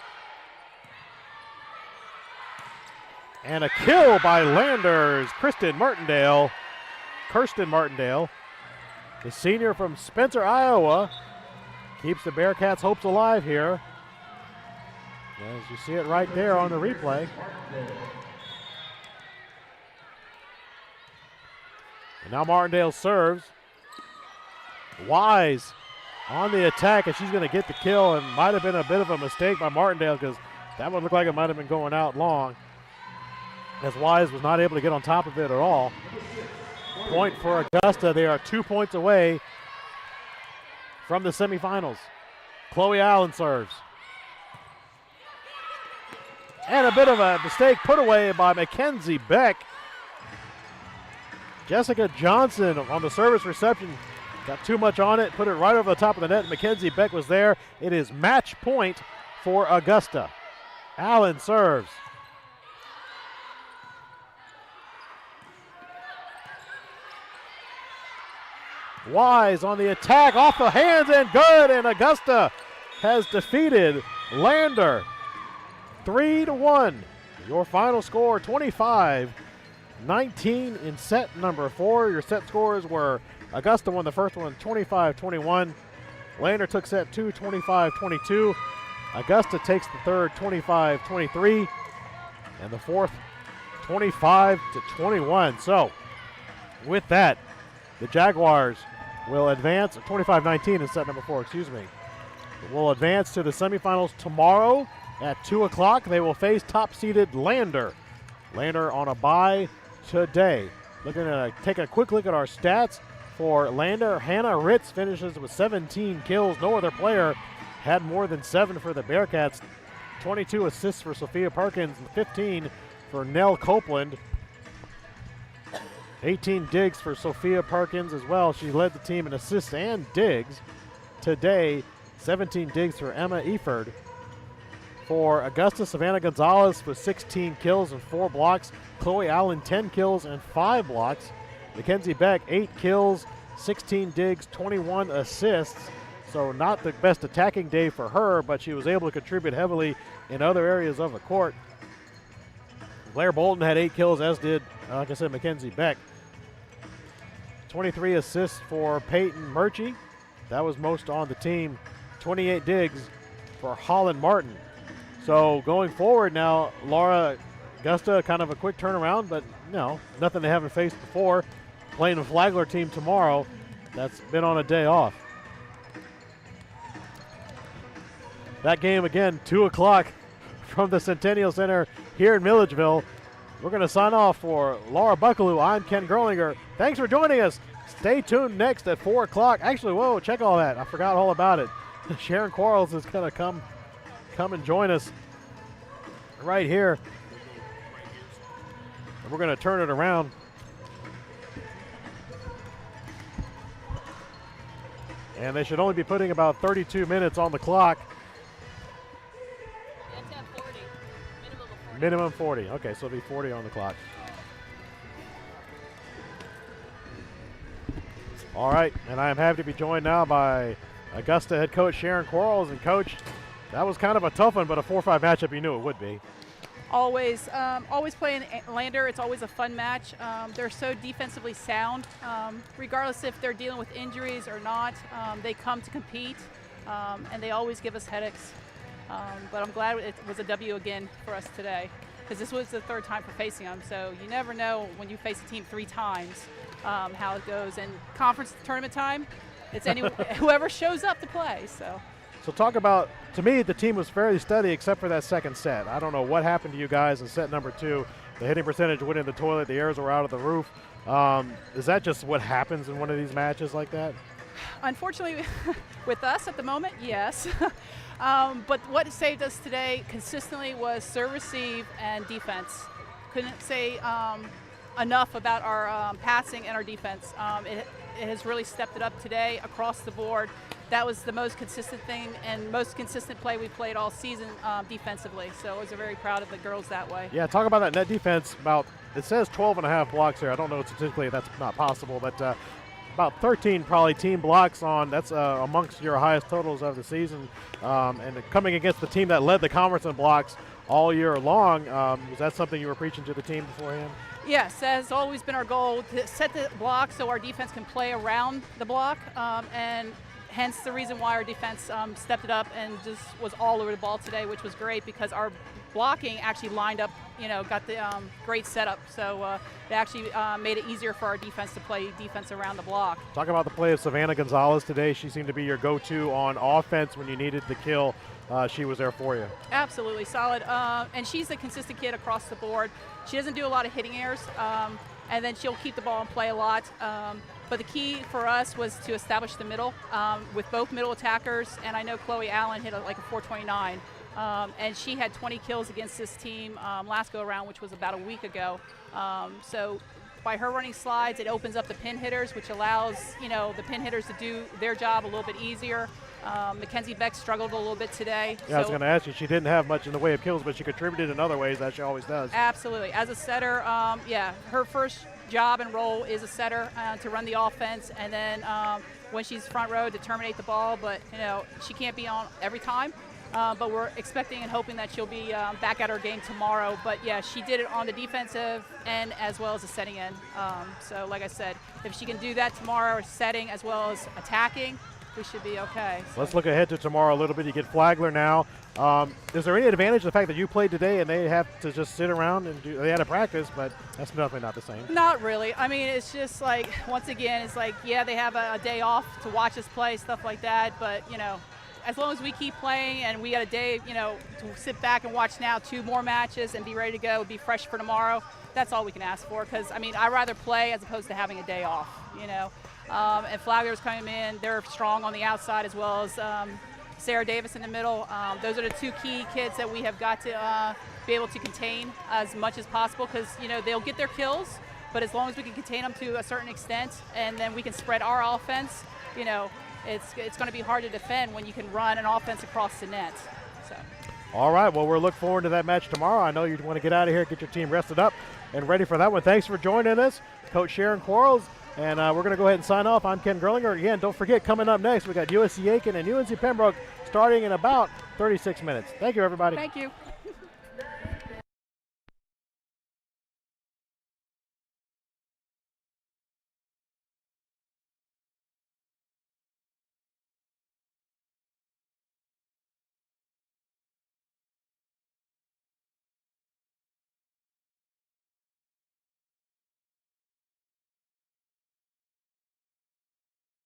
And a kill by Landers, Kirsten Martindale, the senior from Spencer, Iowa, keeps the Bearcats' hopes alive here. As you see it right there on the replay. And now Martindale serves. Wise on the attack, and she's going to get the kill, and might have been a bit of a mistake by Martindale, because that would look like it might have been going out long, as Wise was not able to get on top of it at all. Point for Augusta. They are 2 points away from the semifinals. Chloe Allen serves. And a bit of a mistake put away by Mackenzie Beck. Jessica Johnson on the service reception got too much on it, put it right over the top of the net. Mackenzie Beck was there. It is match point for Augusta. Allen serves. Wise on the attack, off the hands and good, and Augusta has defeated Lander 3-1. Your final score 25-19 in set number 4. Your set scores were Augusta won the first one 25-21. Lander took set 2 25-22. Augusta takes the third 25-23, and the fourth 25-21. So with that, the Jaguars will advance 25-19 in set number 4, will advance to the semifinals tomorrow at 2 o'clock. They will face top-seeded Lander. Lander on a bye today. Taking a quick look at our stats for Lander. Hannah Ritz finishes with 17 kills. No other player had more than 7 for the Bearcats. 22 assists for Sophia Perkins, and 15 for Nell Copeland. 18 digs for Sophia Perkins as well. She led the team in assists and digs today. 17 digs for Emma Eford. For Augusta, Savannah Gonzalez with 16 kills and 4 blocks. Chloe Allen, 10 kills and 5 blocks. Mackenzie Beck, 8 kills, 16 digs, 21 assists. So not the best attacking day for her, but she was able to contribute heavily in other areas of the court. Blair Bolton had 8 kills, as did, like I said, Mackenzie Beck. 23 assists for Peyton Murchie. That was most on the team 28 digs for Holland Martin. So going forward now, Laura Augusta, kind of a quick turnaround, but nothing they haven't faced before. Playing the Flagler team tomorrow that's been on a day off. That game again, 2 o'clock from the Centennial Center here in Milledgeville. We're going to sign off for Laura Buckaloo. I'm Ken Gerlinger. Thanks for joining us. Stay tuned next at 4 o'clock. Actually, whoa, check all that. I forgot all about it. Sharon Quarles is going to come and join us right here. And we're going to turn it around. And they should only be putting about 32 minutes on the clock. Minimum 40. Okay, so it'll be 40 on the clock. All right, and I am happy to be joined now by Augusta head coach Sharon Quarles. And coach, that was kind of a tough one, but a 4-5 matchup you knew it would be. Always playing Lander. It's always a fun match. They're so defensively sound. Regardless if they're dealing with injuries or not, they come to compete, and they always give us headaches. But I'm glad it was a W again for us today, because this was the 3rd time for facing them. So you never know when you face a team 3 times how it goes. And conference tournament time, it's whoever shows up to play. So talk about, to me, the team was fairly steady except for that second set. I don't know what happened to you guys in set number 2. The hitting percentage went in the toilet. The errors were out of the roof. Is that just what happens in one of these matches like that? Unfortunately, with us at the moment, yes. But what saved us today consistently was serve, receive, and defense. Couldn't say enough about our passing and our defense. It has really stepped it up today across the board. That was the most consistent thing and most consistent play we played all season defensively. So I was very proud of the girls that way. Yeah, talk about that net defense. It says 12.5 blocks here. I don't know statistically that's not possible, but about 13 probably team blocks on. That's amongst your highest totals of the season. And coming against the team that led the conference in blocks all year long, was that something you were preaching to the team beforehand? Yes, that has always been our goal, to set the block so our defense can play around the block, and hence the reason why our defense stepped it up and just was all over the ball today, which was great because our blocking actually lined up, got the great setup. So it actually made it easier for our defense to play defense around the block. Talk about the play of Savannah Gonzalez today. She seemed to be your go-to on offense when you needed the kill. She was there for you. Absolutely solid. And she's a consistent kid across the board. She doesn't do a lot of hitting errors, and then she'll keep the ball and play a lot. But the key for us was to establish the middle with both middle attackers, and I know Chloe Allen hit like a 429. And she had 20 kills against this team last go-around, which was about a week ago. So by her running slides, it opens up the pin hitters, which allows the pin hitters to do their job a little bit easier. Mackenzie Beck struggled a little bit today. Yeah, I was going to ask you, she didn't have much in the way of kills, but she contributed in other ways, as she always does. Absolutely. As a setter, her first job and role is a setter to run the offense, and then when she's front row to terminate the ball, but she can't be on every time. But we're expecting and hoping that she'll be back at her game tomorrow. But yeah, she did it on the defensive end as well as the setting end. So like I said, if she can do that tomorrow, setting as well as attacking, we should be okay. So. Let's look ahead to tomorrow a little bit. You get Flagler now. Is there any advantage to the fact that you played today and they have to just sit around and they had a practice, but that's definitely not the same? Not really. I mean, it's just like, once again, it's like, yeah, they have a day off to watch us play, stuff like that. But, as long as we keep playing and we got a day, to sit back and watch now 2 more matches and be ready to go, be fresh for tomorrow, that's all we can ask for. Because, I'd rather play as opposed to having a day off, And Flagler's coming in. They're strong on the outside as well as Sarah Davis in the middle. Those are the 2 key kids that we have got to be able to contain as much as possible because, they'll get their kills, but as long as we can contain them to a certain extent and then we can spread our offense, it's going to be hard to defend when you can run an offense across the net. So. All right, well, we'll look forward to that match tomorrow. I know you want to get out of here, get your team rested up and ready for that one. Thanks for joining us, Coach Sharon Quarles. And we're going to go ahead and sign off. I'm Ken Gerlinger. Again, don't forget, coming up next, we got USC Aiken and UNC Pembroke starting in about 36 minutes. Thank you, everybody. Thank you.